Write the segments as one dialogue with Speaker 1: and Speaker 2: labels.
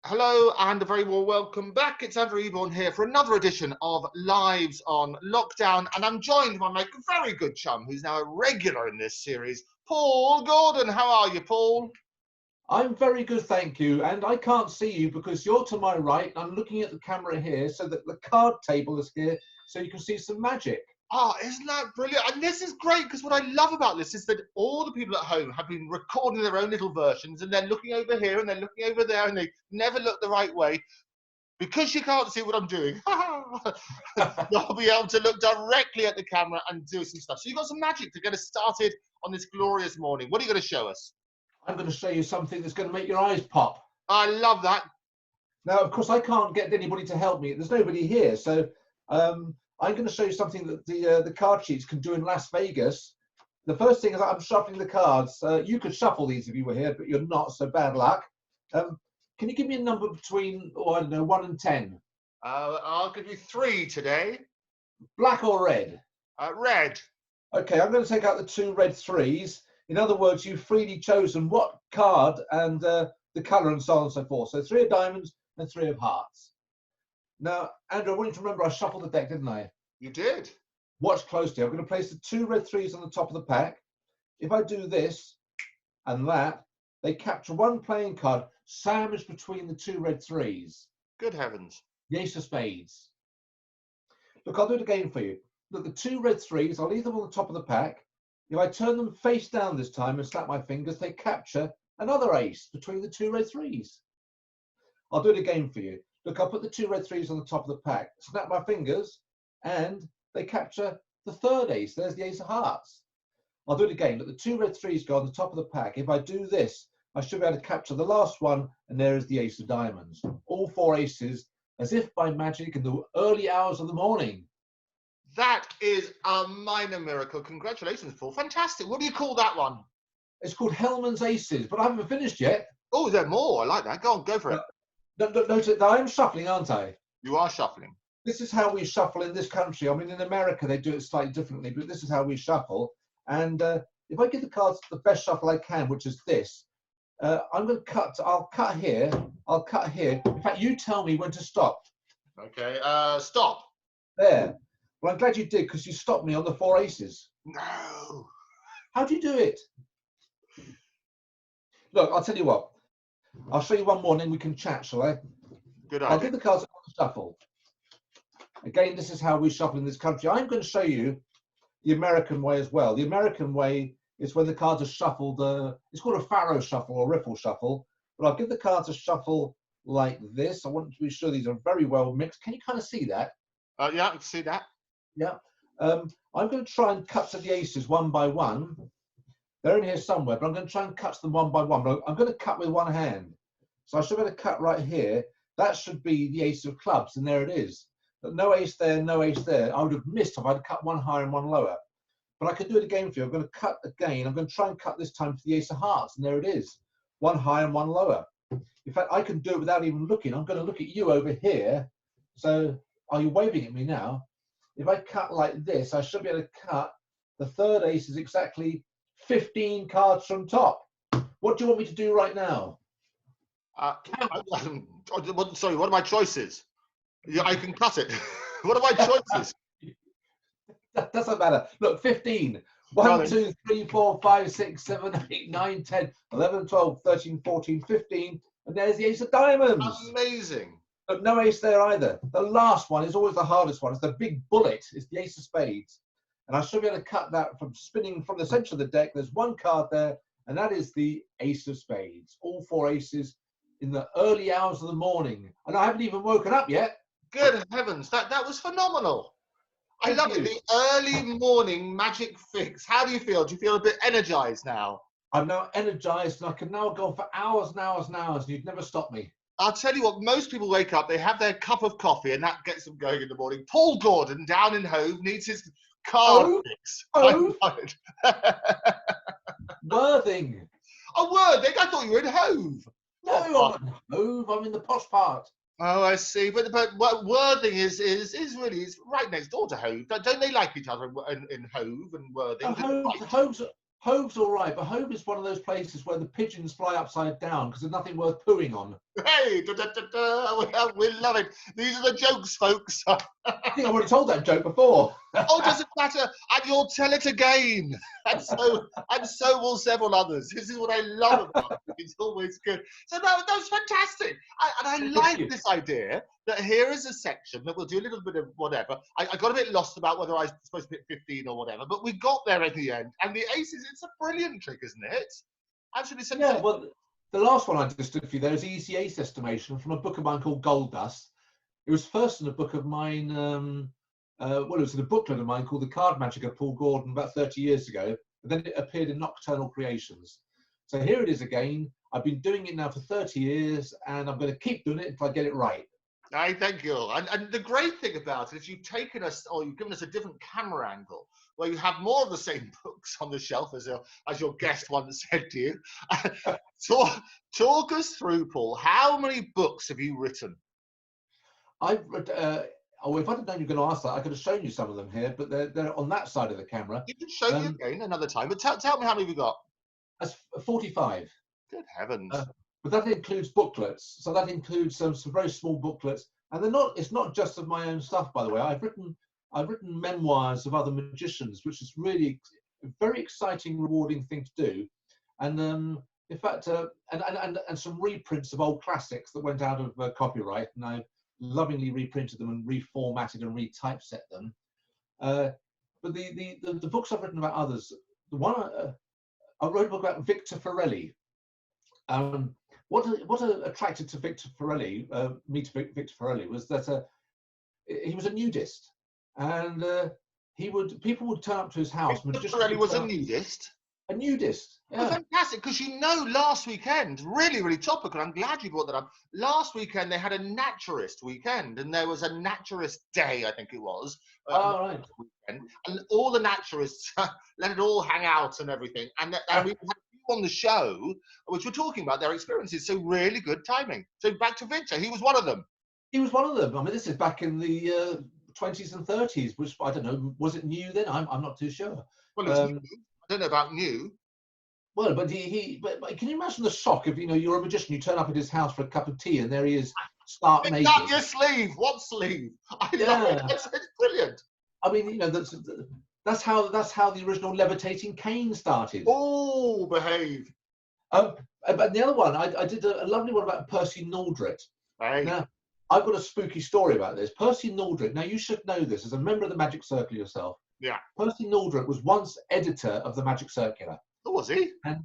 Speaker 1: Hello and a very warm welcome back. It's Andrew Eborn here for another edition of Lives on Lockdown, and I'm joined by my very good chum, who's now a regular in this series, Paul Gordon. How are you, Paul?
Speaker 2: I'm very good, thank you. And I can't see you because you're to my right. I'm looking at the camera here so that the card table is here so you can see some magic.
Speaker 1: Oh, isn't that brilliant? And this is great because what I love about this is that all the people at home have been recording their own little versions and they're looking over here and they're looking over there and they never look the right way. Because you can't see what I'm doing, you'll be able to look directly at the camera and do some stuff. So you've got some magic to get us started on this glorious morning. What are you going to show us?
Speaker 2: I'm going to show you something that's going to make your eyes pop.
Speaker 1: I love that.
Speaker 2: Now, of course, I can't get anybody to help me. There's nobody here. So I'm going to show you something that the card sheets can do in Las Vegas. The first thing is I'm shuffling the cards. You could shuffle these if you were here, but you're not, so bad luck. Can you give me a number between, I don't know, 1 and 10?
Speaker 1: I'll give you 3 today.
Speaker 2: Black or red?
Speaker 1: Red.
Speaker 2: Okay, I'm going to take out the 2 red 3s. In other words, you've freely chosen what card and the colour and so on and so forth. So 3 of diamonds and 3 of hearts. Now, Andrew, I want you to remember I shuffled the deck, didn't I?
Speaker 1: You did.
Speaker 2: Watch closely. I'm going to place the 2 red 3s on the top of the pack. If I do this and that, they capture 1 playing card sandwiched between the 2 red 3s.
Speaker 1: Good heavens.
Speaker 2: The ace of spades. Look, I'll do it again for you. Look, the 2 red 3s, I'll leave them on the top of the pack. If I turn them face down this time and snap my fingers, they capture another ace between the 2 red 3s. I'll do it again for you. Look, I'll put the 2 red 3s on the top of the pack, snap my fingers, and they capture the 3rd ace. There's the ace of hearts. I'll do it again. Look, the 2 red 3s go on the top of the pack. If I do this, I should be able to capture the last one, and there is the ace of diamonds. All 4 aces, as if by magic, in the early hours of the morning.
Speaker 1: That is a minor miracle. Congratulations, Paul. Fantastic. What do you call that one?
Speaker 2: It's called Hellman's Aces, but I haven't finished yet.
Speaker 1: Oh, is there more? I like that. Go on, go for it.
Speaker 2: Notice that I'm shuffling, aren't I?
Speaker 1: You are shuffling.
Speaker 2: This is how we shuffle in this country. I mean, in America, they do it slightly differently, but this is how we shuffle. And if I give the cards the best shuffle I can, which is this, I'm going to cut. I'll cut here. I'll cut here. In fact, you tell me when to stop.
Speaker 1: Okay, stop.
Speaker 2: There. Well, I'm glad you did, because you stopped me on the 4 aces.
Speaker 1: No.
Speaker 2: How do you do it? Look, I'll tell you what. I'll show you one more, and then we can chat, shall I?
Speaker 1: Good idea.
Speaker 2: I'll give the cards a shuffle. Again, this is how we shuffle in this country. I'm going to show you the American way as well. The American way is when the cards are shuffled. It's called a faro shuffle or riffle shuffle. But I'll give the cards a shuffle like this. I want to be sure these are very well mixed. Can you kind of see that?
Speaker 1: Yeah, I can see that.
Speaker 2: Yeah. I'm going to try and cut to the aces one by one. They're in here somewhere, but I'm going to try and cut them one by one. But I'm going to cut with one hand. So I should be able to cut right here. That should be the ace of clubs, and there it is. But no ace there, no ace there. I would have missed if I'd cut one higher and one lower. But I could do it again for you. I'm going to cut again. I'm going to try and cut this time for the ace of hearts, and there it is. One higher and one lower. In fact, I can do it without even looking. I'm going to look at you over here. So are you waving at me now? If I cut like this, I should be able to cut. The 3rd ace is exactly 15 cards from top. What do you want me to do right now?
Speaker 1: Sorry, what are my choices? Yeah, I can cut it. What are my choices?
Speaker 2: That doesn't matter. Look, 15. 1, 2, 3, 4, 5, 6, 7, 8, 9, 10, 11, 12, 13, 14, 15. And there's the ace of diamonds.
Speaker 1: Amazing.
Speaker 2: But no ace there either. The last one is always the hardest one. It's the big bullet. It's the ace of spades. And I should be able to cut that from spinning from the center of the deck. There's one card there, and that is the ace of spades. All 4 aces in the early hours of the morning. And I haven't even woken up yet.
Speaker 1: Good heavens, that was phenomenal. I love it. The early morning magic fix. How do you feel? Do you feel a bit energized now?
Speaker 2: I'm now energized, and I can now go for hours and hours and hours, and you'd never stop me.
Speaker 1: I'll tell you what, most people wake up, they have their cup of coffee, and that gets them going in the morning. Paul Gordon, down in Hove, needs his card fix.
Speaker 2: Hove? Worthing.
Speaker 1: Oh, Worthing? I thought you were in Hove.
Speaker 2: No, I'm not in Hove. I'm in the posh part.
Speaker 1: Oh, I see. But Worthing is really right next door to Hove. Don't they like each other in Hove and Worthing?
Speaker 2: Hove's Hove's all right, but Hove is one of those places where the pigeons fly upside down because there's nothing worth pooing on.
Speaker 1: Hey, da, da, da, da. We love it. These are the jokes, folks.
Speaker 2: I think I've already told that joke before.
Speaker 1: Oh, it doesn't matter. And you'll tell it again. And so will several others. This is what I love about it. It's always good. So that was fantastic. And I like this idea that here is a section that we'll do a little bit of whatever. I got a bit lost about whether I was supposed to pick 15 or whatever, but we got there in the end. And the aces, it's a brilliant trick, isn't it? Absolutely sensational.
Speaker 2: Yeah, well, the last one I just did for you there is Easy Ace Estimation from a book of mine called Gold Dust. It was first in a book of mine, it was in a booklet of mine called The Card Magic of Paul Gordon about 30 years ago. And then it appeared in Nocturnal Creations. So here it is again. I've been doing it now for 30 years and I'm going to keep doing it until I get it right.
Speaker 1: I thank you. And the great thing about it is you've taken us, or you've given us a different camera angle where you have more of the same books on the shelf, as your guest once said to you. Talk us through, Paul. How many books have you written?
Speaker 2: I've read, if I'd have known you were going to ask that, I could have shown you some of them here, but they're on that side of the camera.
Speaker 1: You can show me again another time, but tell me how many you've got.
Speaker 2: That's 45.
Speaker 1: Good heavens.
Speaker 2: But that includes booklets. So that includes some very small booklets. And it's not just of my own stuff, by the way. I've written memoirs of other magicians, which is really a very exciting, rewarding thing to do. And in fact, and some reprints of old classics that went out of copyright, and I lovingly reprinted them and reformatted and retypeset them. But the books I've written about others, the one I wrote a book about Victor Ferrelli. What attracted to Victor Ferrelli, Victor Ferrelli, was that he was a nudist, and people would turn up to his house.
Speaker 1: Victor Ferrelli was a nudist.
Speaker 2: A nudist. Yeah.
Speaker 1: Oh, fantastic! Because last weekend, really, really topical. I'm glad you brought that up. Last weekend they had a naturist weekend, and there was a naturist day, I think it was.
Speaker 2: Right.
Speaker 1: Weekend, and all the naturists let it all hang out and everything, and we had a few on the show which were talking about their experiences. So really good timing. So back to Victor, he was one of them.
Speaker 2: He was one of them. I mean, this is back in the 20s and 30s, which I don't know. Was it new then? I'm not too sure.
Speaker 1: Well, it's new. I don't know about new.
Speaker 2: Well, but but can you imagine the shock if you're a magician, you turn up at his house for a cup of tea, and there he is, stark naked.
Speaker 1: Pick up your sleeve. What sleeve? I love it. It's brilliant.
Speaker 2: I mean, that's how the original levitating cane started.
Speaker 1: Oh, behave.
Speaker 2: But the other one, I did a lovely one about Percy Naldrit.
Speaker 1: Hey.
Speaker 2: Now, I've got a spooky story about this. Percy Naldrit. Now, you should know this as a member of the Magic Circle yourself.
Speaker 1: Yeah.
Speaker 2: Percy Naldrit was once editor of the Magic Circular.
Speaker 1: Oh, was he?
Speaker 2: And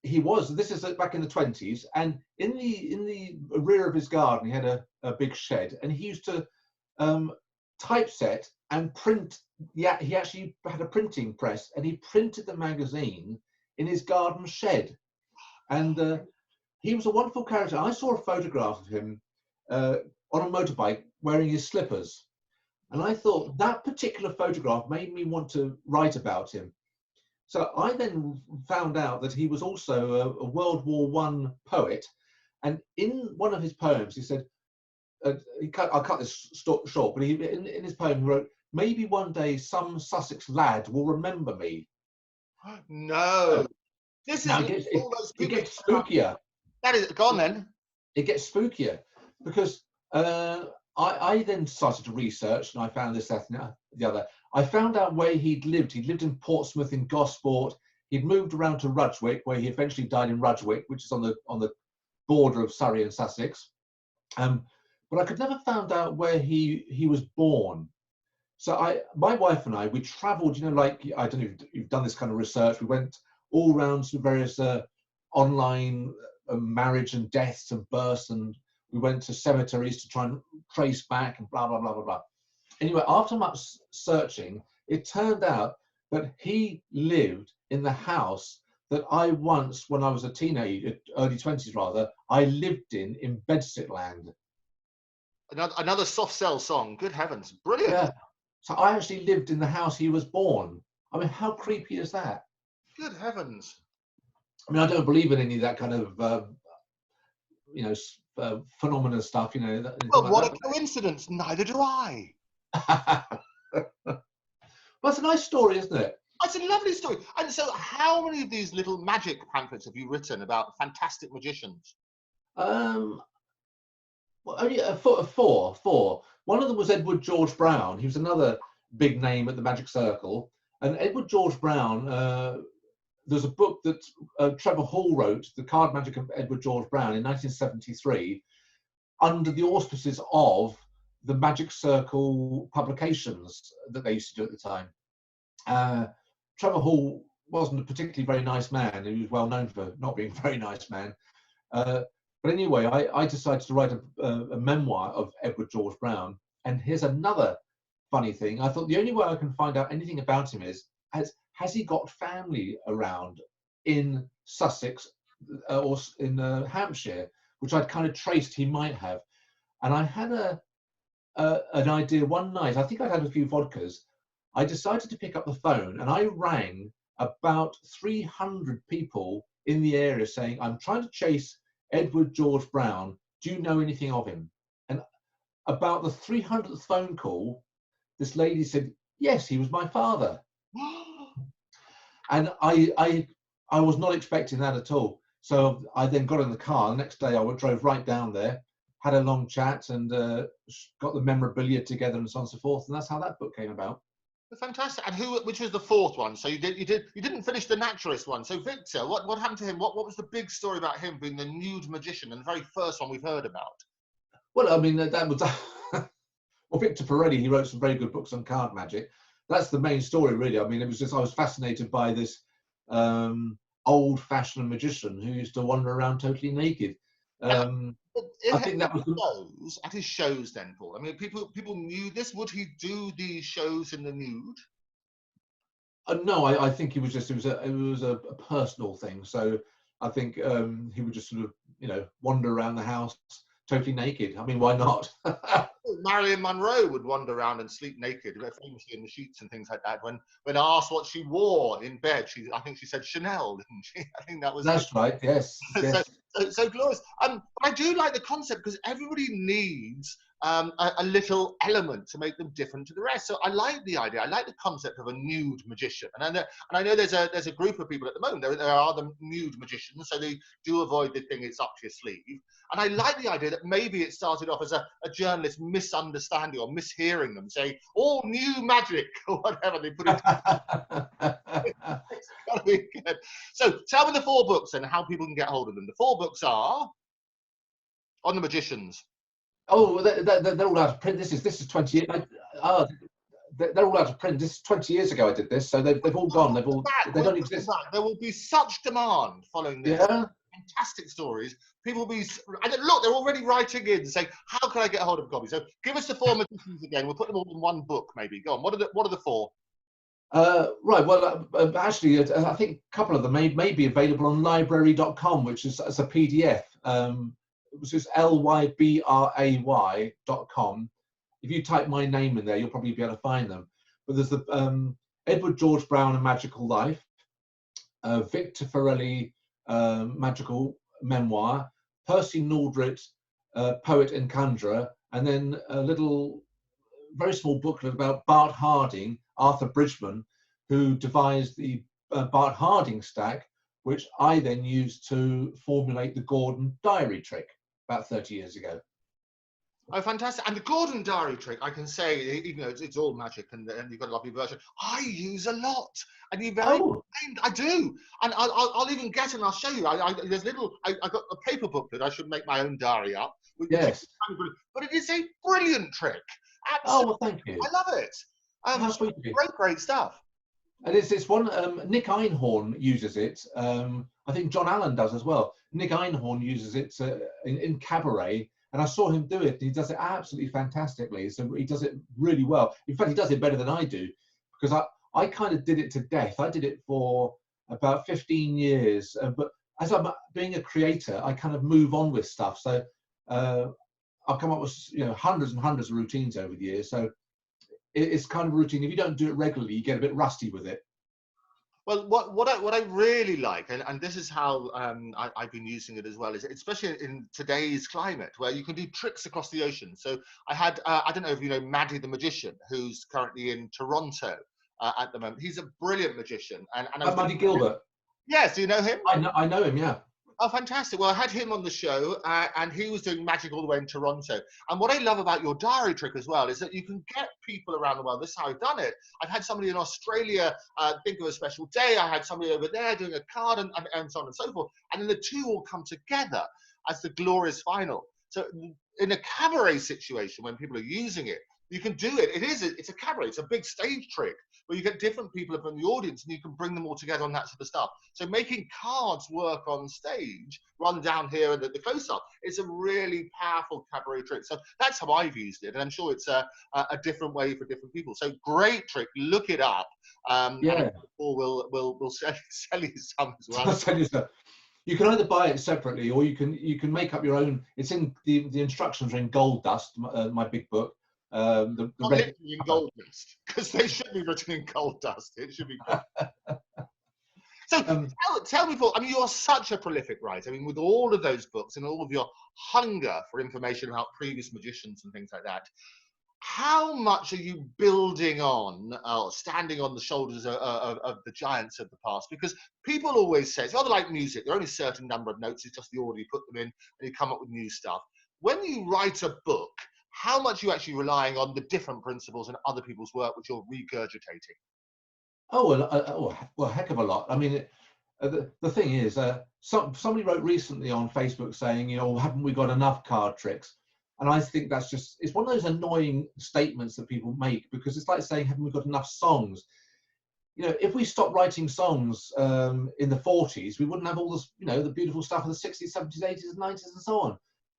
Speaker 2: he was. This is back in the 20s. And in the rear of his garden, he had a big shed, and he used to typeset and print. Yeah, he actually had a printing press, and he printed the magazine in his garden shed. And he was a wonderful character. I saw a photograph of him on a motorbike wearing his slippers. And I thought that particular photograph made me want to write about him. So I then found out that he was also a World War I poet. And in one of his poems, he said, I'll cut this short, but in his poem, he wrote, "Maybe one day some Sussex lad will remember me."
Speaker 1: No. This is
Speaker 2: it gets spookier.
Speaker 1: That is, go on then.
Speaker 2: It gets spookier because I then started to research, and I found this, that, and the other. I found out where he'd lived. He'd lived in Portsmouth, in Gosport. He'd moved around to Rudgwick, where he eventually died in Rudgwick, which is on the border of Surrey and Sussex. But I could never find out where he was born. So my wife and I, we travelled. Like, I don't know if you've done this kind of research. We went all around to various online marriage and deaths and births, and we went to cemeteries to try and trace back and blah, blah, blah, blah, blah. Anyway, after much searching, it turned out that he lived in the house that I once, when I was a teenager, early 20s rather, I lived in Bedsit-land.
Speaker 1: Another soft sell song. Good heavens. Brilliant.
Speaker 2: Yeah. So I actually lived in the house he was born. I mean, how creepy is that?
Speaker 1: Good heavens.
Speaker 2: I mean, I don't believe in any of that kind of, phenomena stuff,
Speaker 1: Well, what a coincidence. Neither do I.
Speaker 2: Well, it's a nice story, isn't it?
Speaker 1: That's a lovely story. And so, how many of these little magic pamphlets have you written about fantastic magicians?
Speaker 2: Um, well, only four. One of them was Edward George Brown. He was another big name at the Magic Circle. And Edward George Brown, there's a book that Trevor Hall wrote, The Card Magic of Edward George Brown, in 1973, under the auspices of the Magic Circle publications that they used to do at the time. Trevor Hall wasn't a particularly very nice man. He was well known for not being a very nice man. But anyway, I decided to write a memoir of Edward George Brown. And here's another funny thing. I thought the only way I can find out anything about him is, has he got family around in Sussex or in Hampshire, which I'd kind of traced he might have. And I had an idea one night. I think I'd had a few vodkas. I decided to pick up the phone and I rang about 300 people in the area saying, I'm trying to chase Edward George Brown. Do you know anything of him? And about the 300th phone call, this lady said, yes, he was my father. And I was not expecting that at all. So I then got in the car. The next day I drove right down there, had a long chat, and got the memorabilia together and so on and so forth. And that's how that book came about.
Speaker 1: Fantastic. And which was the fourth one? So you didn't finish the naturalist one. So Victor, what happened to him? What was the big story about him being the nude magician and the very first one we've heard about?
Speaker 2: Well, I mean, that was well, Victor Peretti, he wrote some very good books on card magic. That's the main story, really. I mean, it was just I was fascinated by this old-fashioned magician who used to wander around totally naked. I think that was
Speaker 1: at his shows then, Paul. I mean, people knew this. Would he do these shows in the nude?
Speaker 2: No, I think it was a personal thing. So I think he would just sort of wander around the house totally naked. I mean, why not?
Speaker 1: Marilyn Monroe would wander around and sleep naked, famously in the sheets and things like that. When asked what she wore in bed, I think she said Chanel, didn't she? I think that was.
Speaker 2: That's right. Yes. Yes.
Speaker 1: So glorious. But I do like the concept because everybody needs a little element to make them different to the rest. So I like the idea. I like the concept of a nude magician. And I know there's a group of people at the moment. There are the nude magicians, so they do avoid the thing it's up to your sleeve. And I like the idea that maybe it started off as a journalist misunderstanding or mishearing them, saying all new magic or whatever they put it. It's gotta be good. So tell me the four books and how people can get hold of them. The four books are on the magicians.
Speaker 2: Oh, they're all out of print. This is 20. They're all out of print. This is 20 years ago I did this, so they've all gone. They don't exist.
Speaker 1: There will be such demand following this.
Speaker 2: Yeah.
Speaker 1: Fantastic stories. People will be, and look, they're already writing in saying, how can I get hold of a copy? So give us the four magicians again. We'll put them all in one book, maybe. Go on. What are the four?
Speaker 2: Right. Well, actually, I think a couple of them may be available on library.com, which is as a PDF. Which is lybrary.com. If you type my name in there, you'll probably be able to find them. But there's the Edward George Brown, A Magical Life, Victor Ferrelli, Magical Memoir, Percy Nordrit, Poet and Conjurer, and then a little, very small booklet about Bart Harding, Arthur Bridgman, who devised the Bart Harding stack, which I then used to formulate the Gordon diary trick about 30 years ago.
Speaker 1: Oh, fantastic. And the Gordon diary trick, I can say, even though it's all magic and you've got a lovely version, I use a lot. And you very, I do. And I'll even get it and I'll show you. There's I got a paper booklet. I should make my own diary up.
Speaker 2: Yes.
Speaker 1: But it is a brilliant trick. Absolutely.
Speaker 2: Oh, well, thank you.
Speaker 1: I love it. Great stuff.
Speaker 2: And it's one, Nick Einhorn uses it. I think John Allen does as well. Nick Einhorn uses it in Cabaret, and I saw him do it. He does it absolutely fantastically. So he does it really well. In fact, he does it better than I do, because I kind of did it to death. I did it for about 15 years. But as I'm being a creator, I kind of move on with stuff. So I've come up with hundreds and hundreds of routines over the years. So it's kind of routine. If you don't do it regularly, you get a bit rusty with it.
Speaker 1: Well, what I really like, and this is how I've been using it as well, is especially in today's climate where you can do tricks across the ocean. So I had, I don't know if you know Maddie the Magician, who's currently in Toronto, at the moment. He's a brilliant magician. And I was
Speaker 2: Muddy Gilbert.
Speaker 1: Yes, do you know him?
Speaker 2: I know him, yeah.
Speaker 1: Oh, fantastic. Well, I had him on the show, and he was doing magic all the way in Toronto. And what I love about your diary trick as well is that you can get people around the world. This is how I've done it. I've had somebody in Australia think of a special day. I had somebody over there doing a card and so on and so forth. And then the two all come together as the glorious final. So in a cabaret situation, when people are using it, you can do it. It's a cabaret. It's a big stage trick where you get different people from the audience and you can bring them all together on that sort of stuff. So making cards work on stage, run down here and the close-up, is a really powerful cabaret trick. So that's how I've used it. And I'm sure it's a different way for different people. So great trick. Look it up.
Speaker 2: Yeah.
Speaker 1: Or we'll sell you some as well.
Speaker 2: I'll tell you so. You can either buy it separately or you can make up your own. It's in the instructions are in gold dust, my big book. The
Speaker 1: Not
Speaker 2: red
Speaker 1: literally in gold dust, because they should be written in gold dust. It should be gold. So tell me, Paul, I mean, you're such a prolific writer. I mean, with all of those books and all of your hunger for information about previous magicians and things like that, how much are you building on, standing on the shoulders of the giants of the past? Because people always say, it's rather like music, there are only a certain number of notes, it's just the order you put them in, and you come up with new stuff. When you write a book, how much are you actually relying on the different principles in other people's work which you're regurgitating?
Speaker 2: well, a heck of a lot. I mean, the thing is, somebody wrote recently on Facebook saying, haven't we got enough card tricks? And I think it's one of those annoying statements that people make, because it's like saying, haven't we got enough songs? If we stopped writing songs in the 40s, we wouldn't have all this, the beautiful stuff of the 60s, 70s, 80s, 90s, and so on.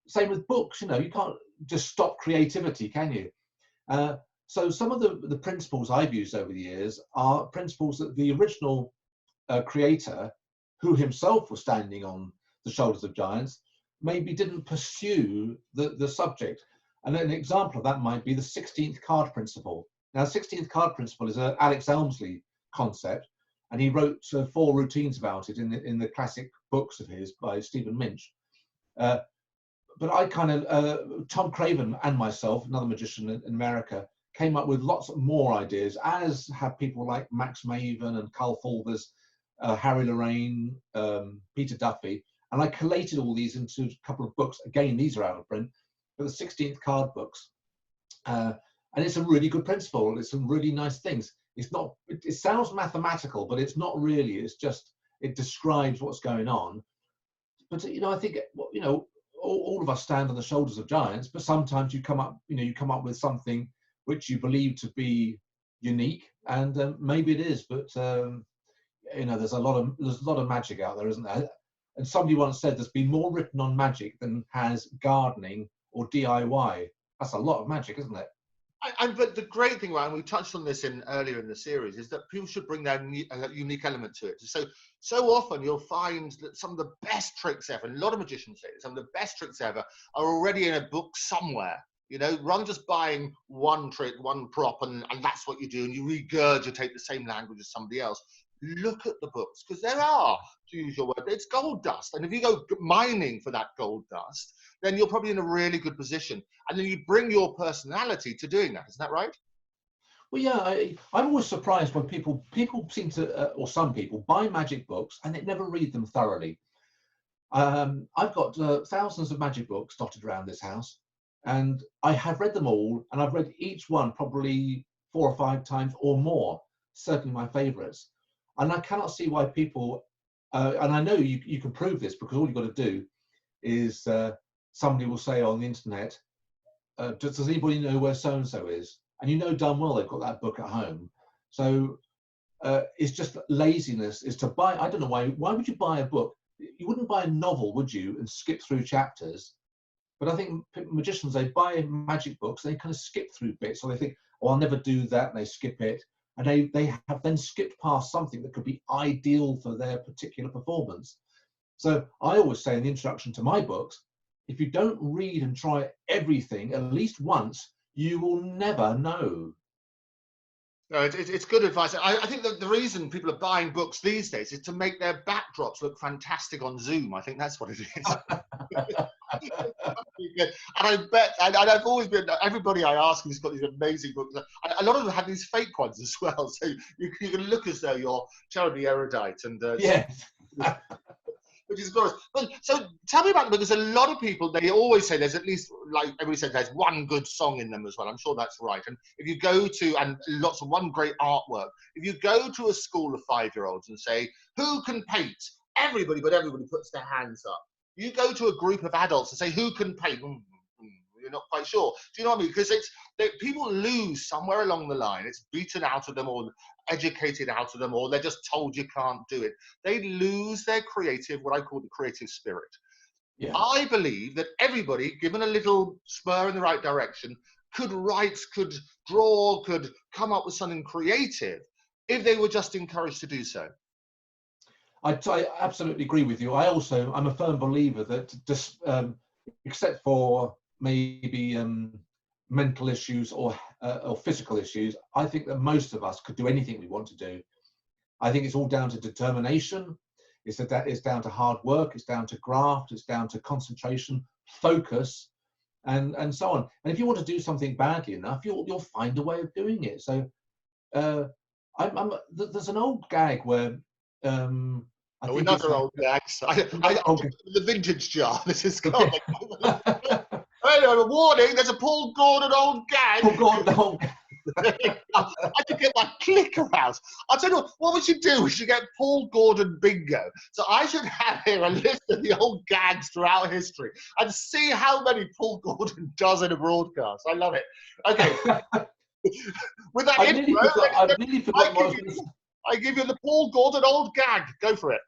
Speaker 2: Same with books, you can't just stop creativity, can you? So some of the principles I've used over the years are principles that the original creator, who himself was standing on the shoulders of giants, maybe didn't pursue the subject. And an example of that might be the 16th card principle. Now, the 16th card principle is an Alex Elmsley concept, and he wrote 4 routines about it in the classic books of his by Stephen Minch. But I Tom Craven and myself, another magician in America, came up with lots more ideas, as have people like Max Maven and Carl Fulvers, Harry Lorraine, Peter Duffy. And I collated all these into a couple of books. Again, these are out of print, but the 16th card books. And it's a really good principle. It's some really nice things. It sounds mathematical, but it's not really. It's just, it describes what's going on. But, I think, all of us stand on the shoulders of giants, but sometimes you come up with something which you believe to be unique, and maybe it is, but there's a lot of magic out there, isn't there? And somebody once said there's been more written on magic than has gardening or DIY. That's a lot of magic, isn't it?
Speaker 1: But the great thing, Ryan, we touched on this earlier in the series, is that people should bring their unique element to it. So often you'll find that some of the best tricks ever, and a lot of magicians say it, some of the best tricks ever are already in a book somewhere. Rather than just buying one trick, one prop, and that's what you do, and you regurgitate the same language as somebody else. Look at the books, because there are, to use your word, it's gold dust. And if you go mining for that gold dust, then you're probably in a really good position. And then you bring your personality to doing that. Isn't that right?
Speaker 2: Well, yeah, I'm always surprised when people seem to, or some people, buy magic books and they never read them thoroughly. I've got thousands of magic books dotted around this house, and I have read them all, and I've read each one probably 4 or 5 times or more, certainly my favorites. And I cannot see why people, and I know you can prove this, because all you've got to do is somebody will say on the internet, does anybody know where so-and-so is? And damn well they've got that book at home. So it's just laziness is to buy. I don't know why would you buy a book? You wouldn't buy a novel, would you, and skip through chapters? But I think magicians, they buy magic books, they kind of skip through bits, or they think, oh, I'll never do that, and they skip it. And they have then skipped past something that could be ideal for their particular performance. So I always say in the introduction to my books, if you don't read and try everything at least once, you will never know.
Speaker 1: No, it's good advice. I think that the reason people are buying books these days is to make their backdrops look fantastic on Zoom. I think that's what it is. And I bet, and I've always been, everybody I ask who's got these amazing books, a lot of them have these fake ones as well. So you can look as though you're terribly erudite and
Speaker 2: Yes.
Speaker 1: which is glorious. But so tell me about them, because a lot of people, they always say there's at least, like everybody says, there's one good song in them as well. I'm sure that's right. And if you go to, and lots of one great artwork, if you go to a school of 5-year-olds and say, who can paint? Everybody, but everybody puts their hands up. You go to a group of adults and say, who can paint? You're not quite sure. Do you know what I mean? Because people lose somewhere along the line. It's beaten out of them or educated out of them, or they're just told you can't do it. They lose their creative, what I call the creative spirit.
Speaker 2: Yeah.
Speaker 1: I believe that everybody, given a little spur in the right direction, could write, could draw, could come up with something creative if they were just encouraged to do so.
Speaker 2: I absolutely agree with you. I'm a firm believer that just, except for maybe mental issues or physical issues, I think that most of us could do anything we want to do. I think it's all down to determination. It's down to hard work. It's down to graft. It's down to concentration, focus, and so on. And if you want to do something badly enough, you'll find a way of doing it. So there's an old gag where I think
Speaker 1: another old gag. The vintage jar. This is gone. Anyway, warning, there's a Paul Gordon old gag.
Speaker 2: Paul Gordon old gag.
Speaker 1: I could get my clicker out. I'll tell you what we should do. We should get Paul Gordon bingo. So I should have here a list of the old gags throughout history and see how many Paul Gordon does in a broadcast. I love it. Okay. With that
Speaker 2: I nearly forgot
Speaker 1: I give you the Paul Gordon old gag. Go for it.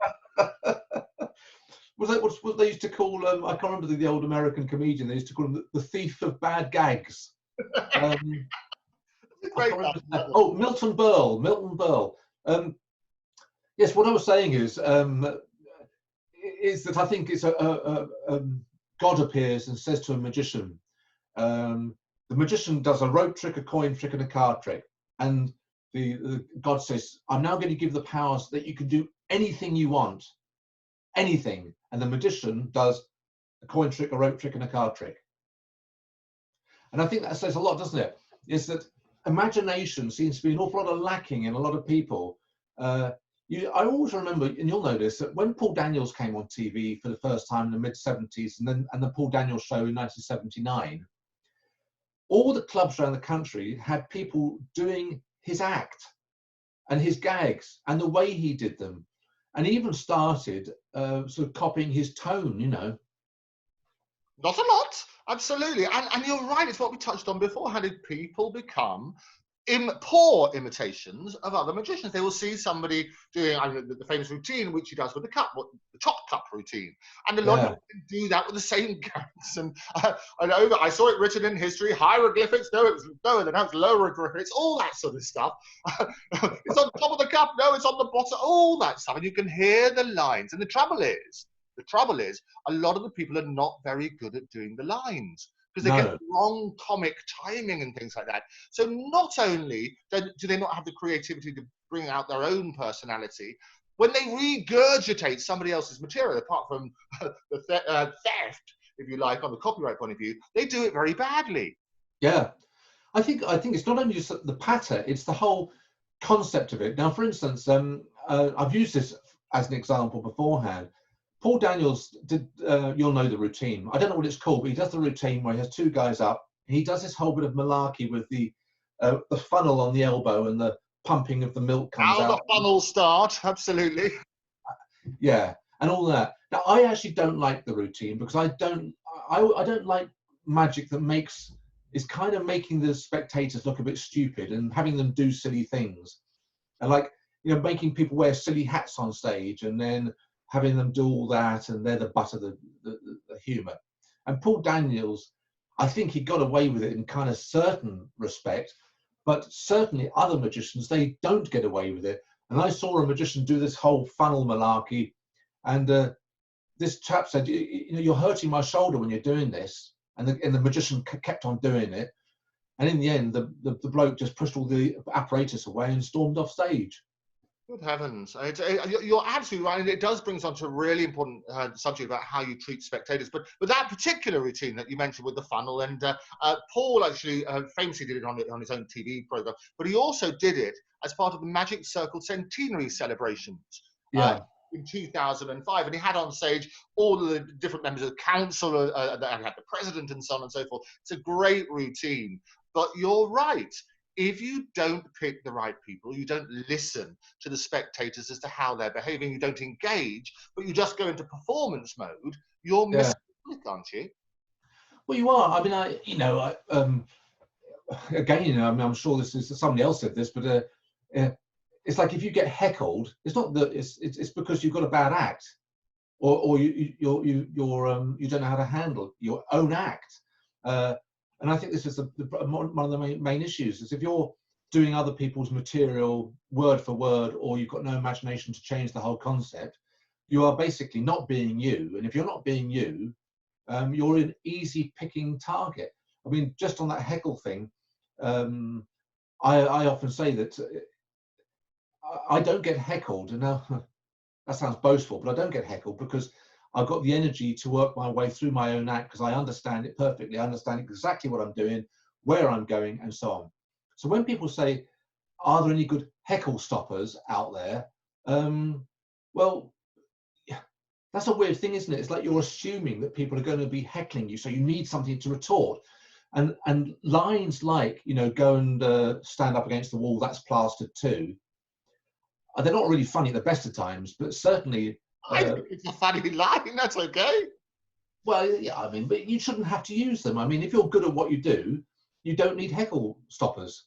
Speaker 2: Was that what they used to call? I can't remember the old American comedian. They used to call him the thief of bad gags. Oh, Milton Berle. Yes, what I was saying is that I think it's God appears and says to a magician. The magician does a rope trick, a coin trick, and a card trick, and the God says, "I'm now going to give the powers that you can do anything you want, anything." And the magician does a coin trick, a rope trick, and a card trick. And I think that says a lot, doesn't it? Is that imagination seems to be an awful lot of lacking in a lot of people. I always remember, and you'll notice that when Paul Daniels came on TV for the first time in the mid-70s, and the Paul Daniels show in 1979, all the clubs around the country had people doing his act and his gags and the way he did them, and even started sort of copying his tone, you know.
Speaker 1: Not a lot, absolutely. And you're right, it's what we touched on before. How did people become poor imitations of other magicians? They will see somebody doing the famous routine, which he does with the cup, the top cup routine. And a lot of people do that with the same gags. And I saw it written in history, hieroglyphics, no, it was lower than that, it's loweroglyphics, all that sort of stuff. It's on top of the cup, no, it's on the bottom, all that stuff. And you can hear the lines. And the trouble is, a lot of the people are not very good at doing the lines because they get the wrong comic timing and things like that. So not only do they not have the creativity to bring out their own personality, when they regurgitate somebody else's material, apart from the theft, if you like, on the copyright point of view, they do it very badly.
Speaker 2: Yeah, I think it's not only just the patter; it's the whole concept of it. Now, for instance, I've used this as an example beforehand. Paul Daniels did, you'll know the routine. I don't know what it's called, but he does the routine where he has two guys up. He does this whole bit of malarkey with the funnel on the elbow and the pumping of the milk comes out.
Speaker 1: How the funnels start, absolutely.
Speaker 2: Yeah, and all that. Now, I actually don't like the routine because I don't like magic that is kind of making the spectators look a bit stupid and having them do silly things. And like, you know, making people wear silly hats on stage and then having them do all that, and they're the butt of the humour. And Paul Daniels, I think he got away with it in kind of certain respect, but certainly other magicians, they don't get away with it. And I saw a magician do this whole funnel malarkey, and this chap said, you know, you're hurting my shoulder when you're doing this. And the magician kept on doing it. And in the end, the bloke just pushed all the apparatus away and stormed off stage.
Speaker 1: Good heavens. You're absolutely right. And it does bring us on to a really important subject about how you treat spectators. But that particular routine that you mentioned with the funnel, and Paul actually famously did it on his own TV program, but he also did it as part of the Magic Circle centenary celebrations. Uh,
Speaker 2: Yeah,
Speaker 1: in 2005, and he had on stage all of the different members of the council, and had the president and so on and so forth. It's a great routine. But you're right. If you don't pick the right people, you don't listen to the spectators as to how they're behaving, you don't engage, but you just go into performance mode, you're
Speaker 2: yeah.
Speaker 1: missing it, aren't you?
Speaker 2: Well, you are. I mean, again, I mean, I'm sure this is somebody else said this, but it's like if you get heckled, it's not that it's because you've got a bad act, or you don't know how to handle your own act. And I think this is one of the main issues is if you're doing other people's material word for word, or you've got no imagination to change the whole concept, you are basically not being you. And if you're not being you, you're an easy picking target. I mean, just on that heckle thing, um, I often say that I don't get heckled. And now that sounds boastful, but I don't get heckled because I've got the energy to work my way through my own act because I understand it perfectly. I understand exactly what I'm doing, where I'm going, and so on. So when people say, are there any good heckle stoppers out there? Well, that's a weird thing, isn't it? It's like you're assuming that people are going to be heckling you, so you need something to retort. And lines like, go and stand up against the wall, that's plastered too. They're not really funny at the best of times, but certainly,
Speaker 1: I think it's a funny line, that's okay.
Speaker 2: well, yeah, I mean, but you shouldn't have to use them. I mean, if you're good at what you do, you don't need heckle stoppers.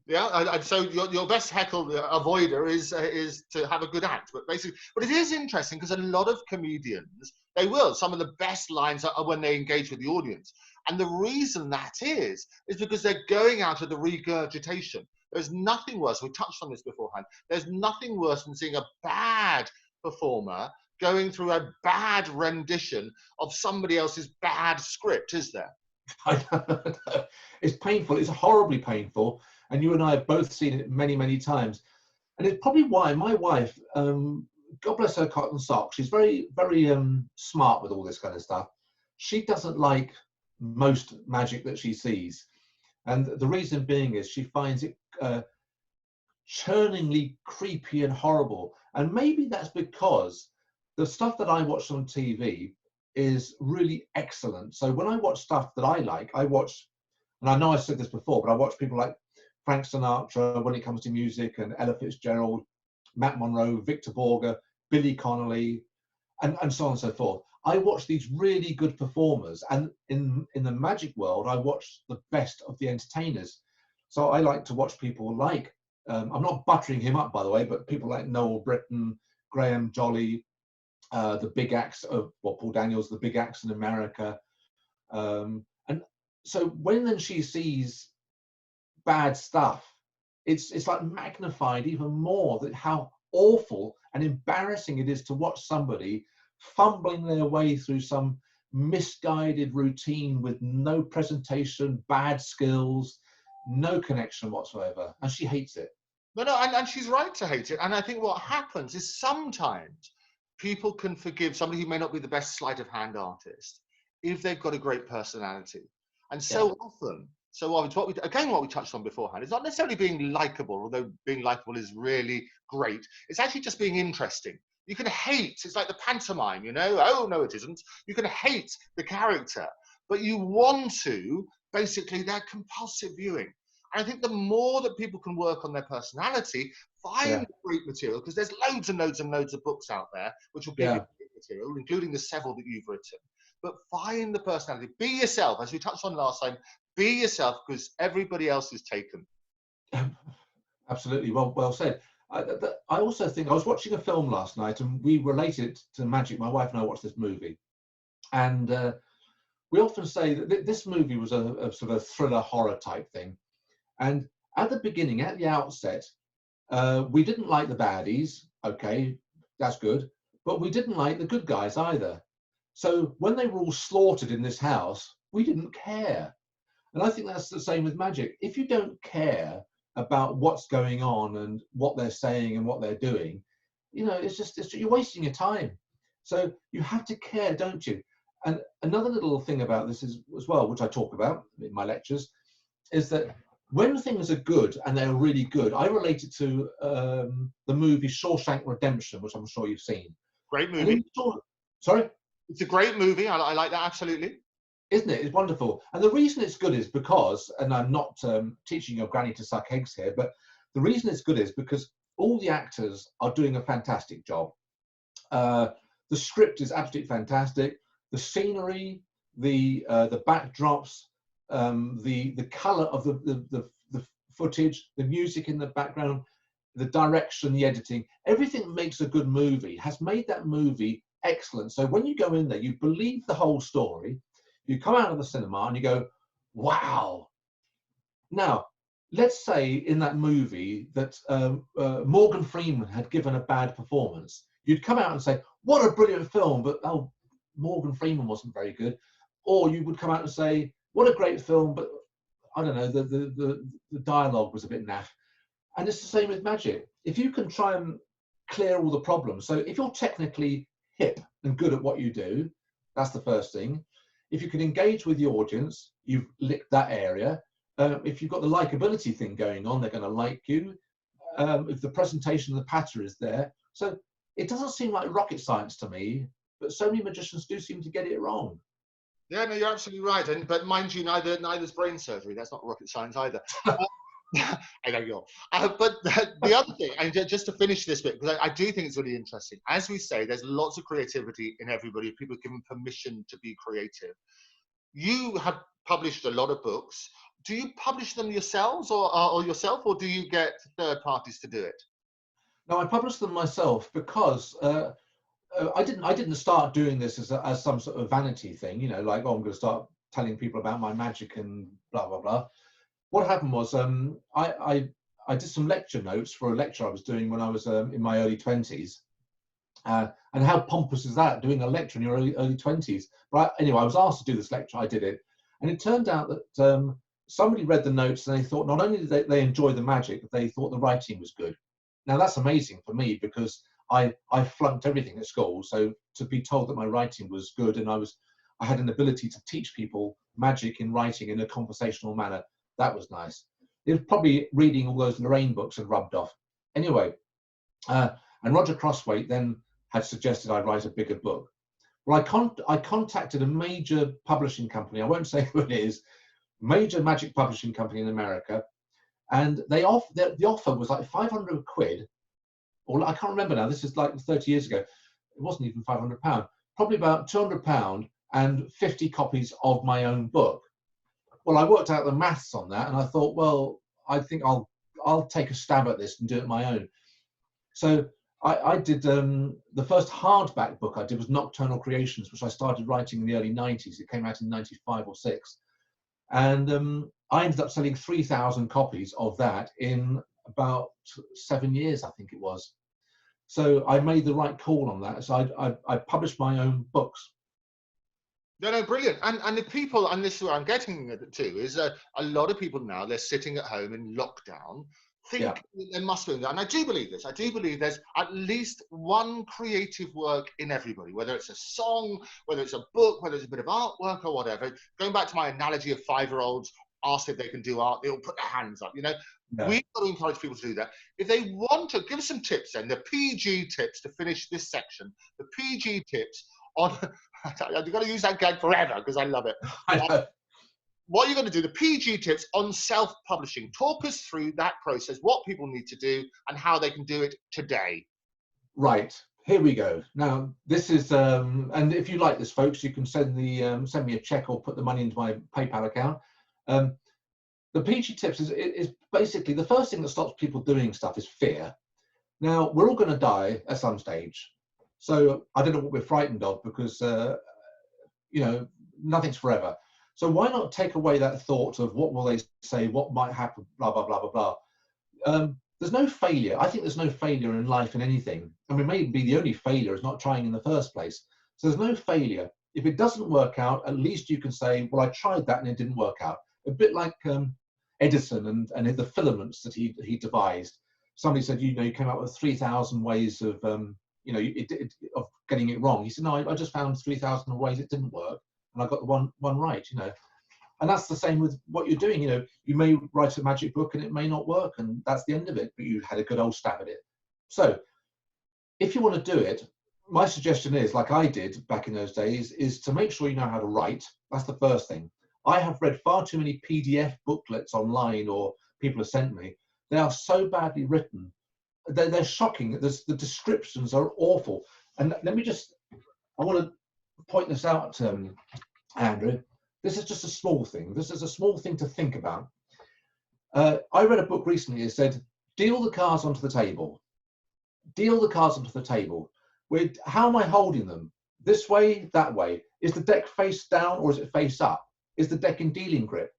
Speaker 1: Yeah, and so your best heckle avoider is to have a good act, but basically, but it is interesting because a lot of comedians they will some of the best lines are when they engage with the audience, and the reason that is because they're going out of the regurgitation. There's nothing worse. We touched on this beforehand. There's nothing worse than seeing a bad performer going through a bad rendition of somebody else's bad script, is there?
Speaker 2: It's painful. It's horribly painful. And you and I have both seen it many, many times. And it's probably why my wife, God bless her cotton socks, she's very, very smart with all this kind of stuff. She doesn't like most magic that she sees. And the reason being is she finds it churningly creepy and horrible. And maybe that's because the stuff that I watch on TV is really excellent. So when I watch stuff that I like, I watch, and I know I said this before, but I watch people like Frank Sinatra when it comes to music, and Ella Fitzgerald, Matt Monro, Victor Borge, Billy Connolly, and so on and so forth. I watch these really good performers, and in the magic world, I watch the best of the entertainers. So I like to watch people like, I'm not buttering him up, by the way, but people like Noel Britton, Graham Jolly, the big acts of Paul Daniels, the big acts in America. And so when then she sees bad stuff, it's like magnified even more that how awful and embarrassing it is to watch somebody fumbling their way through some misguided routine with no presentation, bad skills, no connection whatsoever, and she hates it.
Speaker 1: No, and she's right to hate it. And I think what happens is sometimes people can forgive somebody who may not be the best sleight of hand artist if they've got a great personality. And
Speaker 2: Yeah,
Speaker 1: so often, what we touched on beforehand, is not necessarily being likable, although being likable is really great. It's actually just being interesting. You can hate, it's like the pantomime, oh no, it isn't. You can hate the character, but you want to, basically, they're compulsive viewing. And I think the more that people can work on their personality,
Speaker 2: yeah,
Speaker 1: find great material, because there's loads and loads and loads of books out there which will give you
Speaker 2: yeah.
Speaker 1: great material, including the several that you've written. But find the personality. Be yourself, as we touched on last time. Be yourself, because everybody else is taken.
Speaker 2: Absolutely, well said. I also think I was watching a film last night, and we related to magic. My wife and I watched this movie, and we often say that this movie was a sort of thriller horror type thing. And at the beginning, at the outset, we didn't like the baddies. Okay, that's good, but we didn't like the good guys either. So when they were all slaughtered in this house, we didn't care. And I think that's the same with magic. If you don't care, about what's going on and what they're saying and what they're doing, you know, you're wasting your time. So you have to care, don't you? And another little thing about this is as well, which I talk about in my lectures, is that when things are good and they're really good, I relate it to the movie Shawshank Redemption, which I'm sure you've seen.
Speaker 1: Great movie.
Speaker 2: Sorry?
Speaker 1: It's a great movie. I like that, absolutely.
Speaker 2: Isn't it? It's wonderful. And the reason it's good is because, and I'm not teaching your granny to suck eggs here, but the reason it's good is because all the actors are doing a fantastic job. The script is absolutely fantastic. The scenery, the backdrops, the color of the footage, the music in the background, the direction, the editing, everything that makes a good movie has made that movie excellent. So when you go in there, you believe the whole story. You come out of the cinema and you go, wow. Now, let's say in that movie that Morgan Freeman had given a bad performance. You'd come out and say, what a brilliant film, but oh, Morgan Freeman wasn't very good. Or you would come out and say, what a great film, but I don't know, the dialogue was a bit naff. And it's the same with magic. If you can try and clear all the problems, so if you're technically hip and good at what you do, that's the first thing. If you can engage with the audience, you've licked that area. If you've got the likability thing going on, they're going to like you. If the presentation of the patter is there. So it doesn't seem like rocket science to me, but so many magicians do seem to get it wrong.
Speaker 1: Yeah, no, you're absolutely right. But mind you, neither's brain surgery. That's not rocket science either. I know you're. But the other thing, and just to finish this bit, because I do think it's really interesting. As we say, there's lots of creativity in everybody. People given permission to be creative. You have published a lot of books. Do you publish them yourselves, or yourself, or do you get third parties to do it?
Speaker 2: No, I publish them myself because I didn't start doing this as some sort of vanity thing. You know, like, oh, I'm going to start telling people about my magic and blah blah blah. What happened was I did some lecture notes for a lecture I was doing when I was in my early 20s. And how pompous is that, doing a lecture in your early 20s? But anyway, I was asked to do this lecture, I did it. And it turned out that somebody read the notes and they thought not only did they enjoy the magic, but they thought the writing was good. Now that's amazing for me because I flunked everything at school. So to be told that my writing was good and I had an ability to teach people magic in writing in a conversational manner, that was nice. It was probably reading all those Lorraine books and rubbed off. Anyway, and Roger Crosswaite then had suggested I write a bigger book. Well, I contacted a major publishing company. I won't say who it is. Major magic publishing company in America, and the offer was like 500 quid, or I can't remember now. This is like 30 years ago. It wasn't even 500 pound. Probably about 200 pound and 50 copies of my own book. Well, I worked out the maths on that, and I thought, well, I think I'll take a stab at this and do it my own. So I did the first hardback book I did was Nocturnal Creations, which I started writing in the early 90s. It came out in 95 or 6. And I ended up selling 3,000 copies of that in about 7 years, I think it was. So I made the right call on that. So I published my own books.
Speaker 1: No, brilliant. And the people, and this is where I'm getting to, is a lot of people now, they're sitting at home in lockdown, think there must be, and I do believe this, I do believe there's at least one creative work in everybody, whether it's a song, whether it's a book, whether it's a bit of artwork or whatever. Going back to my analogy of 5-year-olds asked if they can do art, they all put their hands up, you know. Yeah. We've got to encourage people to do that. If they want to, give us some tips then, the PG tips to finish this section, the PG tips on, I've got to use that gag forever because I love it. What you're going to do, the PG tips on self-publishing. Talk us through that process, what people need to do and how they can do it today.
Speaker 2: Right, here we go. Now, this is, and if you like this, folks, you can send me a check or put the money into my PayPal account. The PG tips is basically the first thing that stops people doing stuff is fear. Now, we're all going to die at some stage. So I don't know what we're frightened of because, you know, nothing's forever. So why not take away that thought of what will they say, what might happen, blah, blah, blah, blah, blah. There's no failure. I think there's no failure in life in anything. And we may be the only failure is not trying in the first place. So there's no failure. If it doesn't work out, at least you can say, well, I tried that and it didn't work out. A bit like Edison and the filaments that he devised. Somebody said, you know, you came up with 3,000 ways of, you know, of getting it wrong. He said, no, I just found 3,000 ways it didn't work, and I got the one right, you know. And that's the same with what you're doing. You know, you may write a magic book and it may not work, and that's the end of it, but you had a good old stab at it. So if you want to do it, my suggestion is, like I did back in those days, is to make sure you know how to write. That's the first thing. I have read far too many PDF booklets online, or people have sent me. They are so badly written. They're shocking. The descriptions are awful. And let me just, I want to point this out, Andrew. This is just a small thing. This is a small thing to think about. I read a book recently that said, deal the cards onto the table. Deal the cards onto the table. How am I holding them? This way, that way. Is the deck face down or is it face up? Is the deck in dealing grip?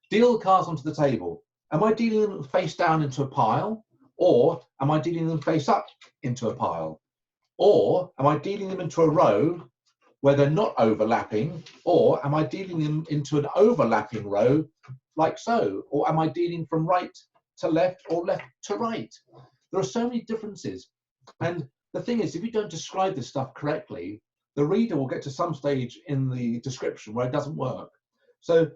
Speaker 2: Deal the cards onto the table. Am I dealing them face down into a pile? Or am I dealing them face up into a pile? Or am I dealing them into a row where they're not overlapping? Or am I dealing them into an overlapping row like so? Or am I dealing from right to left or left to right? There are so many differences. And the thing is, if you don't describe this stuff correctly, the reader will get to some stage in the description where it doesn't work. So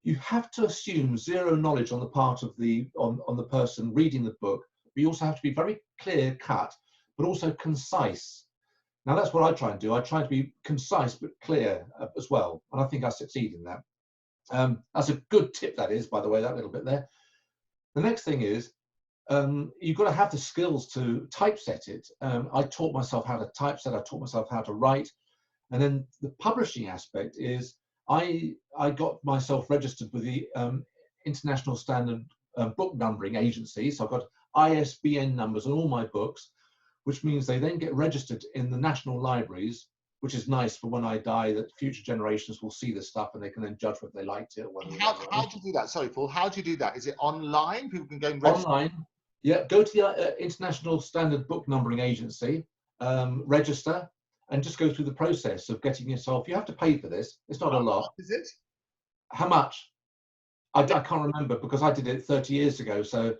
Speaker 2: you have to assume zero knowledge on the part of on the person reading the book, but you also have to be very clear cut, but also concise. Now that's what I try and do. I try to be concise but clear as well, and I think I succeed in that. That's a good tip, that is, by the way, that little bit there. The next thing is, you've got to have the skills to typeset it. I taught myself how to typeset, I taught myself how to write. And then the publishing aspect is, I got myself registered with the International Standard Book Numbering Agency. So I've got ISBN numbers on all my books, which means they then get registered in the national libraries, which is nice for when I die, that future generations will see this stuff and they can then judge whether they liked it or whether
Speaker 1: How do you do that? Sorry, Paul. How do you do that? Is it online? People can go and register?
Speaker 2: Online. Yeah, go to the International Standard Book Numbering Agency, register, and just go through the process of getting yourself. You have to pay for this. It's not a lot.
Speaker 1: Is it?
Speaker 2: How much? I can't remember because I did it 30 years ago. So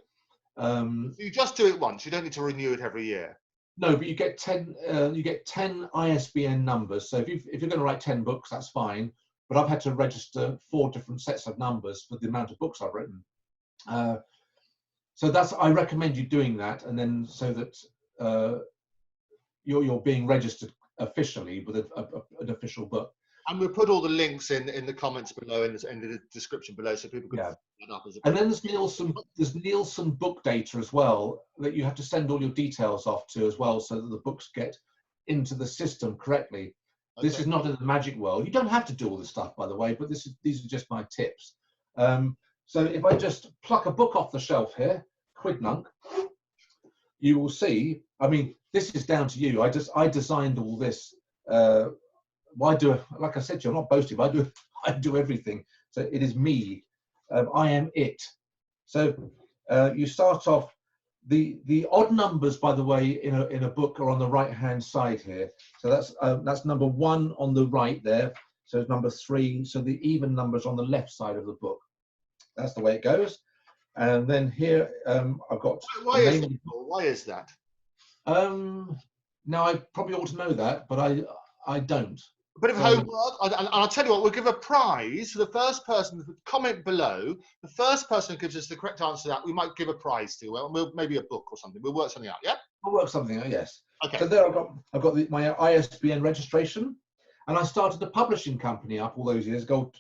Speaker 1: you just do it once. You don't need to renew it every year.
Speaker 2: No, but you get 10. You get 10 ISBN numbers. So if you're going to write 10 books, that's fine. But I've had to register 4 different sets of numbers for the amount of books I've written. So I recommend you doing that, and then so that you're being registered officially with an official book.
Speaker 1: And we'll put all the links in the comments below and in the description below, so people can pick it up as a.
Speaker 2: And then there's Nielsen book data as well that you have to send all your details off to as well, so that the books get into the system correctly. Okay. This is not in the magic world. You don't have to do all this stuff, by the way, but these are just my tips. So if I just pluck a book off the shelf here, quidnunc, you will see. I mean, this is down to you. I designed all this. Well, like I said to you, I'm not boasting, but I do everything. So it is me. I am it. So you start off. The odd numbers, by the way, in a book are on the right hand side here. So that's number 1 on the right there. So it's number 3. So the even numbers on the left side of the book. That's the way it goes. And then here I've got.
Speaker 1: Why is that?
Speaker 2: Now I probably ought to know that, but I don't.
Speaker 1: A bit of homework, and I'll tell you what, we'll give a prize for the first person to comment below. The first person who gives us the correct answer to that, we might give a prize to. Well, maybe a book or something. We'll work something out, yeah?
Speaker 2: We'll work something out, yes.
Speaker 1: Okay.
Speaker 2: So there I've got my ISBN registration, and I started a publishing company up all those years ago,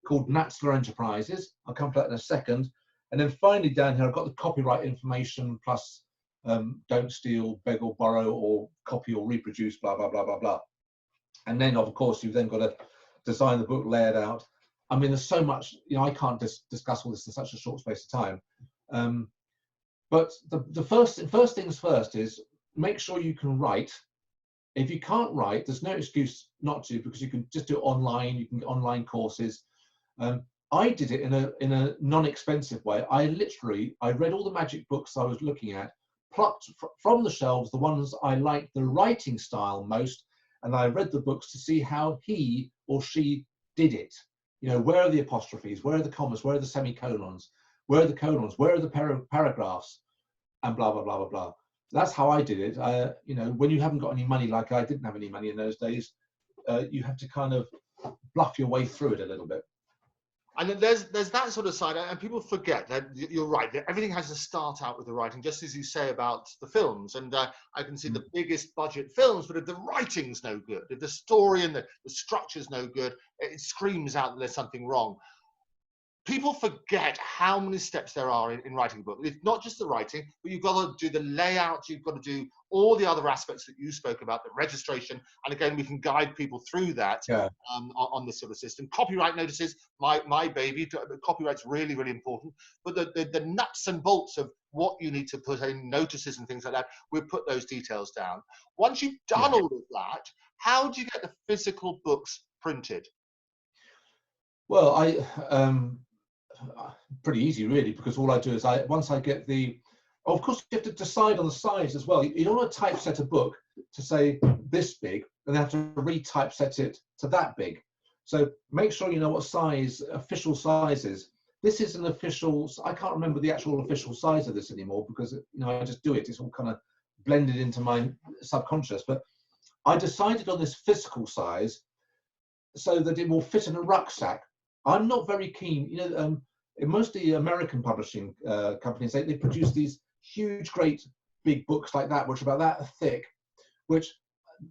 Speaker 2: called Natzler Enterprises. I'll come to that in a second. And then finally down here, I've got the copyright information plus don't steal, beg or borrow, or copy or reproduce, blah, blah, blah, blah, blah. And then, of course, you've then got to design the book, lay it out. I mean, there's so much, I can't discuss all this in such a short space of time. But the first things first is make sure you can write. If you can't write, there's no excuse not to, because you can just do it online. You can get online courses. I did it in a non-expensive way. I read all the magic books I was looking at, plucked from the shelves the ones I liked the writing style most, and I read the books to see how he or she did it. where are the apostrophes, where are the commas, where are the semicolons, where are the colons, where are the paragraphs, and blah, blah, blah, blah, blah. That's how I did it. When you haven't got any money, like I didn't have any money in those days, you have to kind of bluff your way through it a little bit.
Speaker 1: And then there's that sort of side, and people forget that you're right. That everything has to start out with the writing, just as you say about the films. And I can see the biggest budget films, but if the writing's no good, if the story and the structure's no good, it screams out that there's something wrong. People forget how many steps there are in writing a book. It's not just the writing, but you've got to do the layout, you've got to do all the other aspects that you spoke about, the registration. And again, we can guide people through that on this sort of system. Copyright notices, my baby, copyright's really, really important. But the nuts and bolts of what you need to put in, notices and things like that, we'll put those details down. Once you've done all of that, how do you get the physical books printed?
Speaker 2: Well, pretty easy really, because all I do is once I get of course you have to decide on the size as well. You don't want to typeset a book to say this big and then have to retypeset it to that big. So make sure you know what size, official size is. This is an official, I can't remember the actual official size of this anymore because I just do it. It's all kind of blended into my subconscious. But I decided on this physical size so that it will fit in a rucksack. I'm not very keen, in most of the American publishing companies, they produce these huge, great big books like that, which are about that thick, which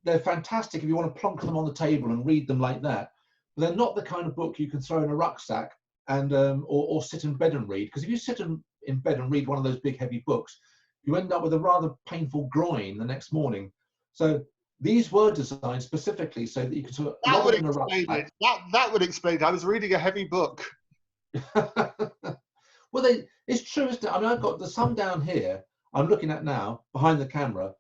Speaker 2: they're fantastic if you want to plonk them on the table and read them like that. But they're not the kind of book you can throw in a rucksack and or sit in bed and read. Because if you sit in bed and read one of those big, heavy books, you end up with a rather painful groin the next morning. So these were designed specifically so that you could sort of
Speaker 1: that would explain it. That would explain it. I was reading a heavy book.
Speaker 2: Well, it's true, isn't it? I mean, I've got some down here I'm looking at now behind the camera.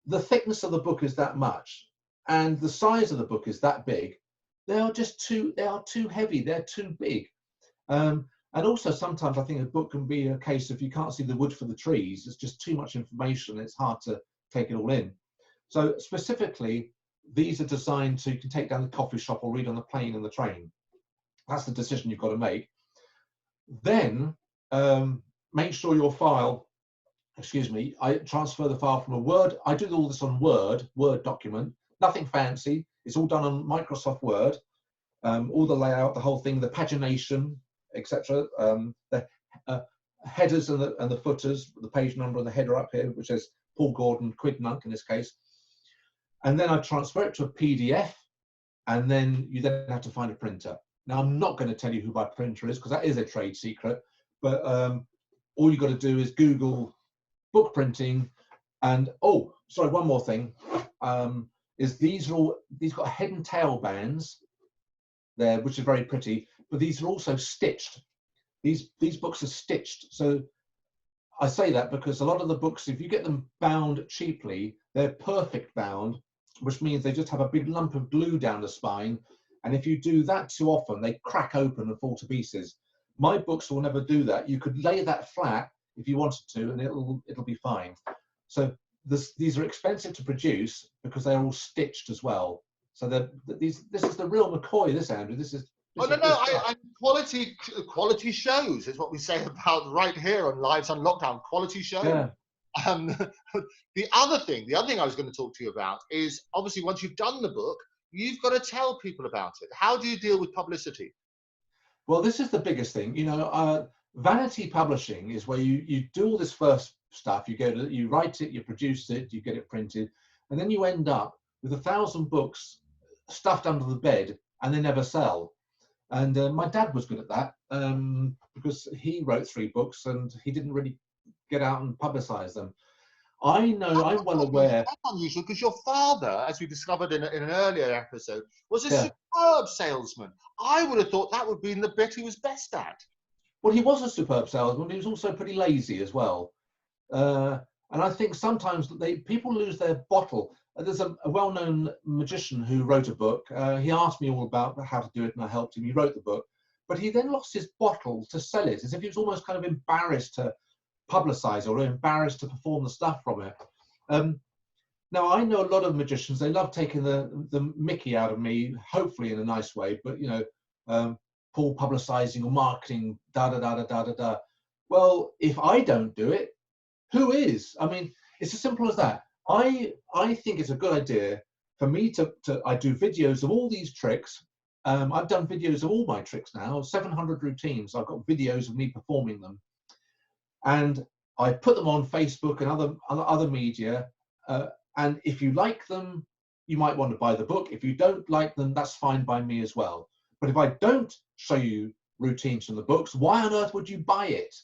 Speaker 2: The thickness of the book is that much, and the size of the book is that big. They are too heavy. They're too big. And also sometimes I think a book can be a case of you can't see the wood for the trees. It's just too much information. It's hard to take it all in. So specifically, these are designed so you can take down the coffee shop or read on the plane and the train. That's the decision you've got to make. Then make sure your file, I transfer the file from a Word. I do all this on Word document, nothing fancy. It's all done on Microsoft Word, all the layout, the whole thing, the pagination, etc. The headers and the footers, the page number and the header up here, which says Paul Gordon, Quidnunc in this case. And then I transfer it to a PDF, and then you then have to find a printer. Now, I'm not going to tell you who my printer is because that is a trade secret, but all you've got to do is Google book printing. And oh, sorry, one more thing is these got head and tail bands there, which is very pretty, but these are also stitched. These books are stitched. So I say that because a lot of the books, if you get them bound cheaply, they're perfect bound, which means they just have a big lump of glue down the spine. And if you do that too often, they crack open and fall to pieces. My books will never do that. You could lay that flat if you wanted to, and it'll be fine. So these are expensive to produce because they're all stitched as well. So this is the real McCoy. This, Andrew.
Speaker 1: Quality shows is what we say about right here on Lives on Lockdown. Quality shows. Yeah. The other thing I was going to talk to you about is obviously once you've done the book, you've got to tell people about it. How do you deal with publicity?
Speaker 2: Well, this is the biggest thing. Vanity publishing is where you do all this first stuff. You write it, you produce it, you get it printed, and then you end up with 1,000 books stuffed under the bed and they never sell. And my dad was good at that because he wrote 3 books and he didn't really get out and publicize them. I'm well aware.
Speaker 1: That's unusual because your father, as we discovered in an earlier episode, was a superb salesman. I would have thought that would be the bit he was best at.
Speaker 2: Well, he was a superb salesman, but he was also pretty lazy as well. And I think sometimes people lose their bottle. There's a well-known magician who wrote a book. He asked me all about how to do it, and I helped him. He wrote the book, but he then lost his bottle to sell it, as if he was almost kind of embarrassed to publicize or embarrassed to perform the stuff from it. Now, I know a lot of magicians, they love taking the mickey out of me, hopefully in a nice way, but Paul publicising or marketing, da da da da da da da. Well, if I don't do it, who is? I mean, it's as simple as that. I think it's a good idea for me to I do videos of all these tricks. I've done videos of all my tricks now, 700 routines. I've got videos of me performing them, and I put them on Facebook and other media. And if you like them, you might want to buy the book. If you don't like them, that's fine by me as well. But if I don't show you routines from the books, why on earth would you buy it?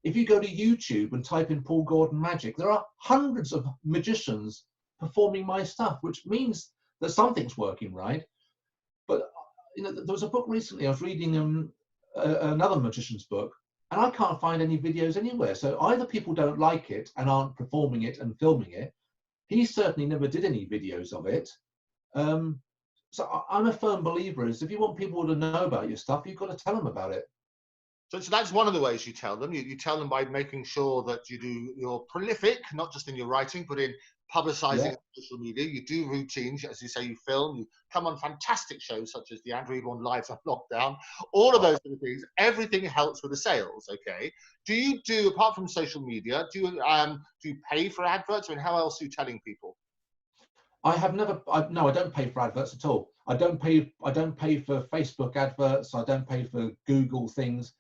Speaker 2: If you go to YouTube and type in Paul Gordon Magic, there are hundreds of magicians performing my stuff, which means that something's working right. But you know, there was a book recently, I was reading another magician's book, and I can't find any videos anywhere. So either people don't like it and aren't performing it and filming it. He certainly never did any videos of it. So I'm a firm believer is if you want people to know about your stuff, you've got to tell them about it.
Speaker 1: So that's one of the ways you tell them. You tell them by making sure that you're prolific, not just in your writing, but in publicising on social media. You do routines, as you say, you film, you come on fantastic shows such as the Andrew Eborn Lives on Lockdown, all of those sort of things. Everything helps with the sales, okay? Do you do, apart from social media, do you pay for adverts? I mean, how else are you telling people?
Speaker 2: I have never. No, I don't pay for adverts at all. I don't pay for Facebook adverts. I don't pay for Google things.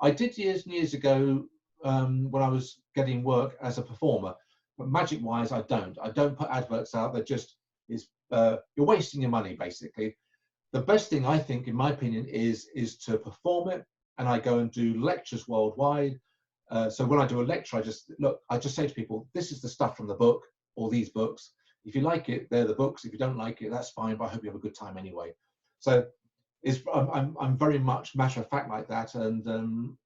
Speaker 2: I did years and years ago when I was getting work as a performer, but magic-wise, I don't. I don't put adverts out. That just is you're wasting your money basically. The best thing I think, in my opinion, is to perform it, and I go and do lectures worldwide. So when I do a lecture, I just say to people, this is the stuff from the book or these books. If you like it, they're the books. If you don't like it, that's fine, but I hope you have a good time anyway. So I'm very much matter of fact like that, and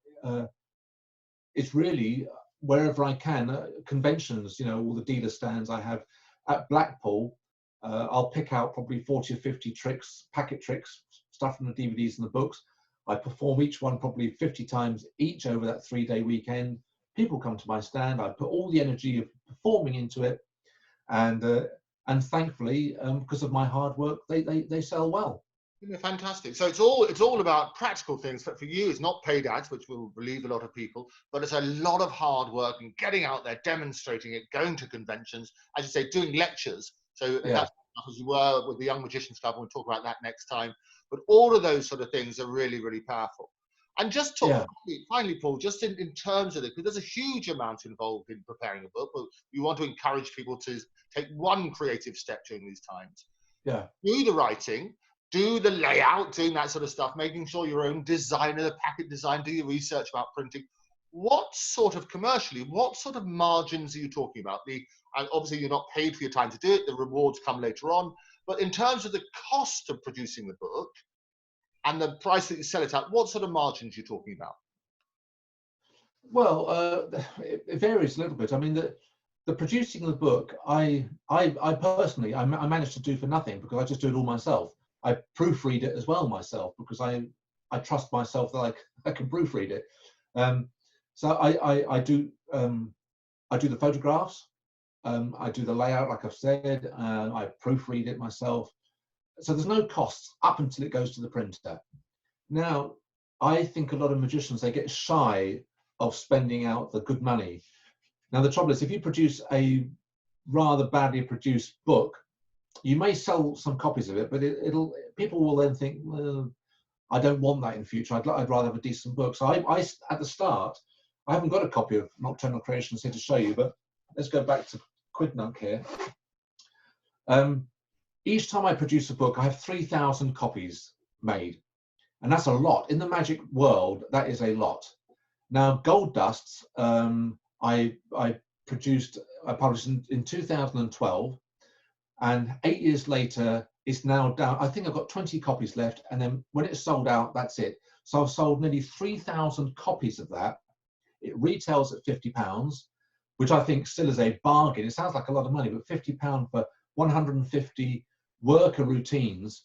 Speaker 2: it's really wherever I can, conventions, you know, all the dealer stands I have at Blackpool, I'll pick out probably 40 or 50 tricks, packet tricks, stuff from the DVDs and the books. I perform each one probably 50 times each over that 3-day weekend. People come to my stand, I put all the energy of performing into it, and thankfully, because of my hard work, they sell well.
Speaker 1: Yeah, fantastic. So it's all about practical things. For you, it's not paid ads, which will relieve a lot of people, but it's a lot of hard work and getting out there, demonstrating it, going to conventions, as you say, doing lectures. So that's as you were with the Young Magicians Club, and we'll talk about that next time. But all of those sort of things are really, really powerful. And just talk finally, Paul, just in terms of it, because there's a huge amount involved in preparing a book, but you want to encourage people to take one creative step during these times.
Speaker 2: Yeah.
Speaker 1: Do the writing, do the layout, doing that sort of stuff, making sure your own designer, the packet design, do your research about printing. What sort of commercially, what sort of margins are you talking about? And obviously you're not paid for your time to do it, the rewards come later on, but in terms of the cost of producing the book and the price that you sell it at, what sort of margins are you talking about?
Speaker 2: Well, it varies a little bit. I mean, the producing the book, I personally, I managed to do for nothing because I just do it all myself. I proofread it as well myself because I trust myself that I can proofread it. So I do the photographs, I do the layout, like I've said, I proofread it myself. So there's no costs up until it goes to the printer. Now, I think a lot of magicians, they get shy of spending out the good money. Now, the trouble is, if you produce a rather badly produced book, you may sell some copies of it, but people will then think, well, I don't want that in future. I'd rather have a decent book. So I at the start, I haven't got a copy of Nocturnal Creations here to show you, but let's go back to Quidnunc here. Each time I produce a book, I have 3,000 copies made, and that's a lot. In the magic world, that is a lot. Now, Gold Dusts, I published in 2012, and 8 years later, it's now down. I think I've got 20 copies left, and then when it's sold out, that's it. So I've sold nearly 3,000 copies of that. It retails at £50, which I think still is a bargain. It sounds like a lot of money, but £50 for 150 worker routines,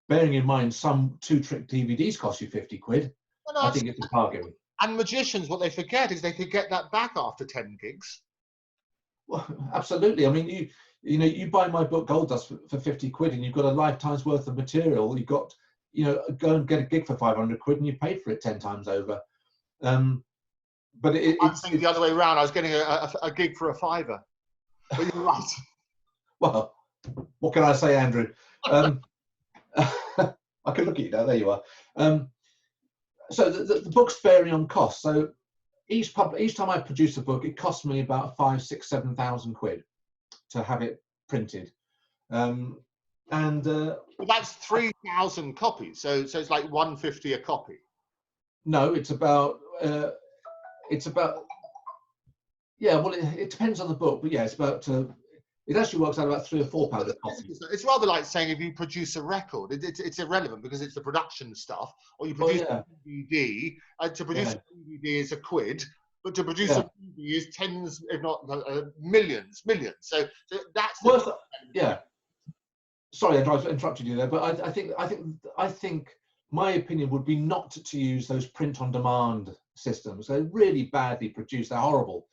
Speaker 2: bearing in mind some 2-trick DVDs cost you 50 quid, I think it's a bargain.
Speaker 1: And magicians, what they forget is they could get that back after 10 gigs.
Speaker 2: Well, absolutely. I mean, you buy my book Gold Dust for 50 quid, and you've got a lifetime's worth of material. You've got you know, go and get a gig for 500 quid and you paid for it 10 times over. But
Speaker 1: I was thinking the other way around. I was getting a gig for a fiver. But you're right.
Speaker 2: Well, what can I say, Andrew? I can look at you now. There you are. So the books vary on cost. So each time I produce a book, it costs me about 5, 6, 7,000 quid to have it printed. Well,
Speaker 1: that's 3,000 copies. So it's like 150 a copy.
Speaker 2: No, it's about yeah. Well, it depends on the book, but yeah, it's about. It actually works out about £3 or £4 a copy.
Speaker 1: It's rather like saying if you produce a record, it's irrelevant because it's the production stuff. Or you produce a DVD. To produce a DVD is a quid, but to produce a DVD is tens, if not millions. So that's
Speaker 2: worth. Yeah. Sorry, I interrupted you there, but I think my opinion would be not to use those print-on-demand systems. They're really badly produced. They're horrible.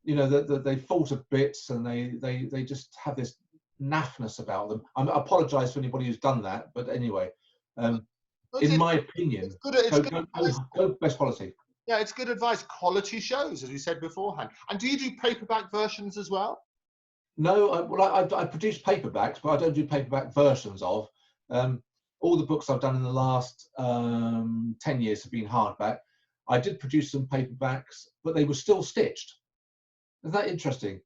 Speaker 2: You know, they fall to bits and they just have this naffness about them. I apologise for anybody who's done that, but anyway, in my opinion, go best quality.
Speaker 1: Yeah, it's good advice. Quality shows, as we said beforehand. And do you do paperback versions as well?
Speaker 2: No, I produce paperbacks, but I don't do paperback versions of. All the books I've done in the last 10 years have been hardback. I did produce some paperbacks, but they were still stitched. Isn't that interesting?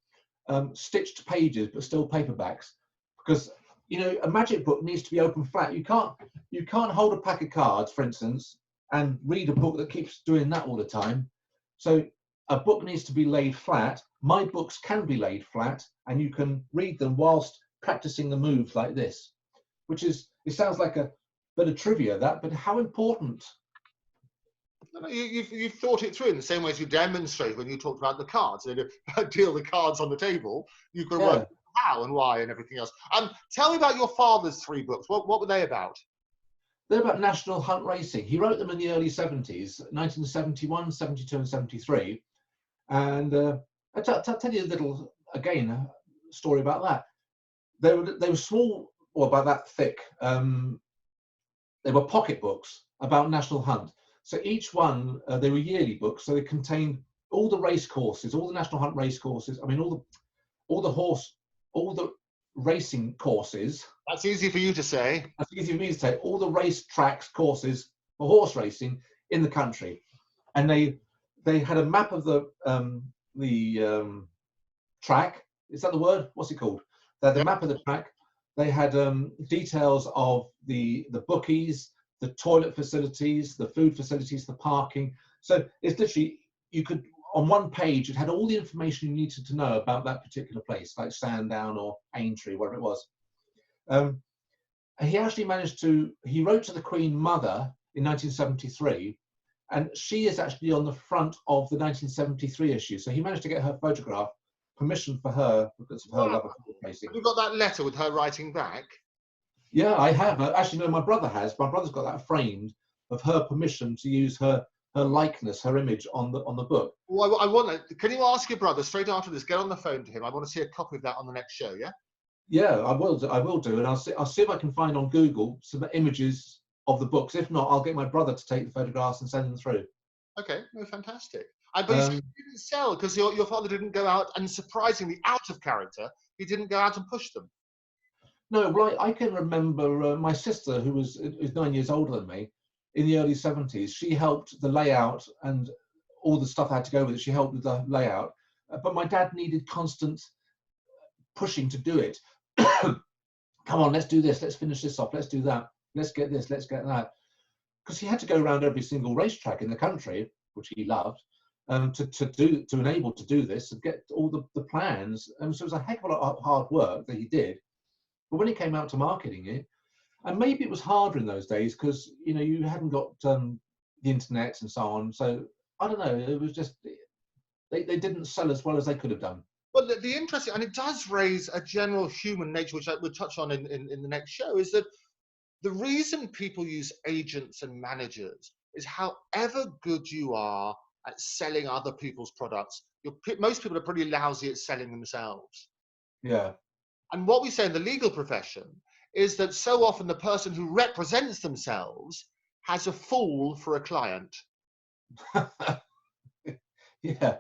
Speaker 2: Stitched pages, but still paperbacks. Because, you know, a magic book needs to be open flat. You can't hold a pack of cards, for instance, and read a book that keeps doing that all the time. So a book needs to be laid flat. My books can be laid flat, and you can read them whilst practicing the moves like this, which is, it sounds like a bit of trivia, that, but how important.
Speaker 1: You've thought it through in the same way as you demonstrate when you talked about the cards. You deal the cards on the table. You can work how and why and everything else. Tell me about your father's 3 books. What were they about?
Speaker 2: They're about national hunt racing. He wrote them in the early 70s, 1971, 72 and 73. And I'll tell you a little, again, story about that. They were small, or about that thick. They were pocket books about national hunt. So each one, they were yearly books, so they contained all the race courses, all the national hunt race courses. I mean, all the racing courses.
Speaker 1: That's easy for you to say.
Speaker 2: That's easy for me to say. All the race tracks, courses for horse racing in the country, and they had a map of the track. Is that the word? What's it called? They had the map of the track. They had details of the bookies, the toilet facilities, the food facilities, the parking. So it's literally, you could, on one page, it had all the information you needed to know about that particular place, like Sandown or Aintree, wherever it was. He actually he wrote to the Queen Mother in 1973, and she is actually on the front of the 1973 issue. So he managed to get her photograph, permission for her, because of her love of horse racing.
Speaker 1: Have you got that letter with her writing back?
Speaker 2: Yeah, I have. Actually, no, my brother has. My brother's got that framed of her permission to use her likeness, her image on the book.
Speaker 1: Well, I want to. Can you ask your brother straight after this? Get on the phone to him. I want to see a copy of that on the next show. Yeah.
Speaker 2: Yeah, I will do, and I'll see if I can find on Google some images of the books. If not, I'll get my brother to take the photographs and send them through.
Speaker 1: Okay, no, fantastic. But you didn't sell because your father didn't go out, and surprisingly, out of character, he didn't go out and push them.
Speaker 2: No, well, I can remember my sister, who is 9 years older than me, in the early 70s. She helped the layout and all the stuff I had to go with it. She helped with the layout, but my dad needed constant pushing to do it. Come on, let's do this. Let's finish this off. Let's do that. Let's get this. Let's get that. Because he had to go around every single racetrack in the country, which he loved, to enable to do this and get all the plans. And so it was a heck of a lot of hard work that he did. But when he came out to marketing it, and maybe it was harder in those days because you hadn't got the internet and so on. So I don't know. It was just they didn't sell as well as they could have done.
Speaker 1: Well, the interesting, and it does raise a general human nature, which I would touch on in the next show, is that the reason people use agents and managers is however good you are at selling other people's products, most people are pretty lousy at selling themselves.
Speaker 2: Yeah.
Speaker 1: And what we say in the legal profession is that so often the person who represents themselves has a fool for a client.
Speaker 2: Yeah.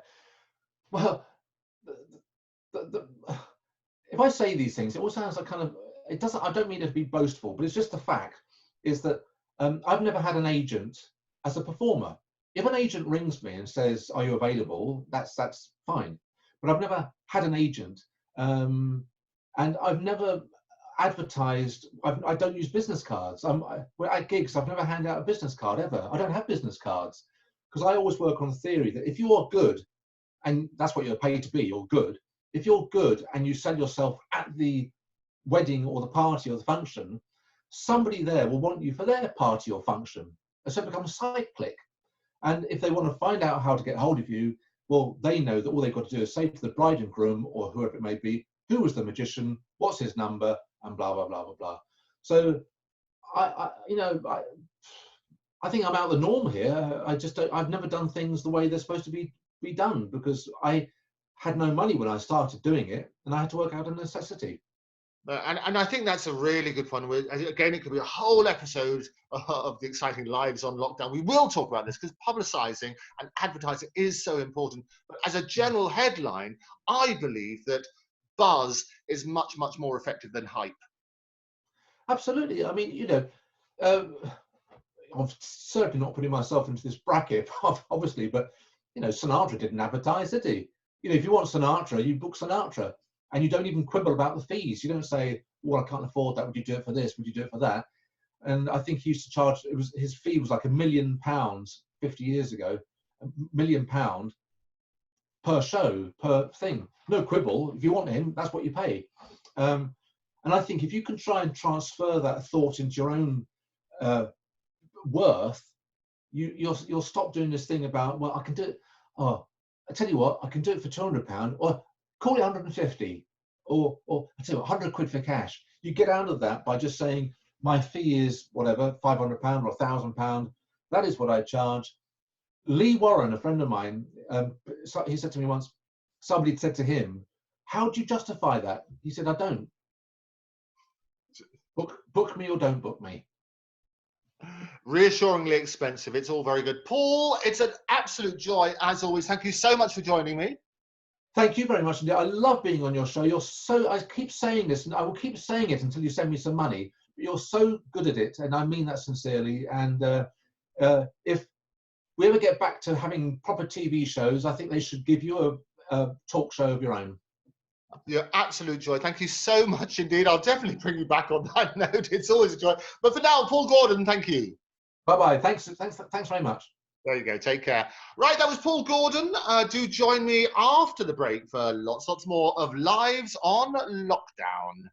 Speaker 2: Well, if I say these things, it all sounds like kind of, it doesn't, I don't mean it to be boastful, but it's just the fact is that I've never had an agent as a performer. If an agent rings me and says, are you available? That's fine. But I've never had an agent, and I've never advertised. I don't use business cards. We're at gigs. I've never handed out a business card ever. I don't have business cards because I always work on the theory that if you are good, and that's what you're paid to be, you're good. If you're good and you sell yourself at the wedding or the party or the function, somebody there will want you for their party or function. And so it becomes cyclic. And if they want to find out how to get hold of you, well, they know that all they've got to do is say to the bride and groom or whoever it may be, who was the magician, what's his number, and blah, blah, blah, blah, blah. So I think I'm out of the norm here. I've never done things the way they're supposed to be done because I had no money when I started doing it and I had to work out a necessity.
Speaker 1: And I think that's a really good one. Again, it could be a whole episode of the exciting lives on lockdown. We will talk about this because publicising and advertising is so important. But as a general headline, I believe that buzz is much, much more effective than hype.
Speaker 2: Absolutely. I mean, I'm certainly not putting myself into this bracket, obviously, but, Sinatra didn't advertise, did he? If you want Sinatra, you book Sinatra. And you don't even quibble about the fees. You don't say, well, I can't afford that. Would you do it for this? Would you do it for that? And I think he used to charge, his fee was like £1 million 50 years ago, £1 million per show, per thing. No quibble. If you want him, that's what you pay. And I think if you can try and transfer that thought into your own worth, you'll stop doing this thing about, well, I can do it. Oh, I tell you what, I can do it for £200 or call it 150 or I tell you what, 100 quid for cash. You get out of that by just saying my fee is whatever, £500 or £1,000. That is what I charge. Lee Warren, a friend of mine, he said to me once, somebody said to him, how do you justify that? He said, I don't. Book me or don't book me.
Speaker 1: Reassuringly expensive. It's all very good. Paul, it's an absolute joy as always. Thank you so much for joining me.
Speaker 2: Thank you very much indeed. I love being on your show. I keep saying this, and I will keep saying it until you send me some money. But you're so good at it, and I mean that sincerely. And if we ever get back to having proper TV shows, I think they should give you a talk show of your own.
Speaker 1: Your absolute joy. Thank you so much indeed. I'll definitely bring you back on that note. It's always a joy. But for now, Paul Gordon, thank you.
Speaker 2: Bye-bye. Thanks very much.
Speaker 1: There you go. Take care. Right, that was Paul Gordon. Do join me after the break for lots more of Lives on Lockdown.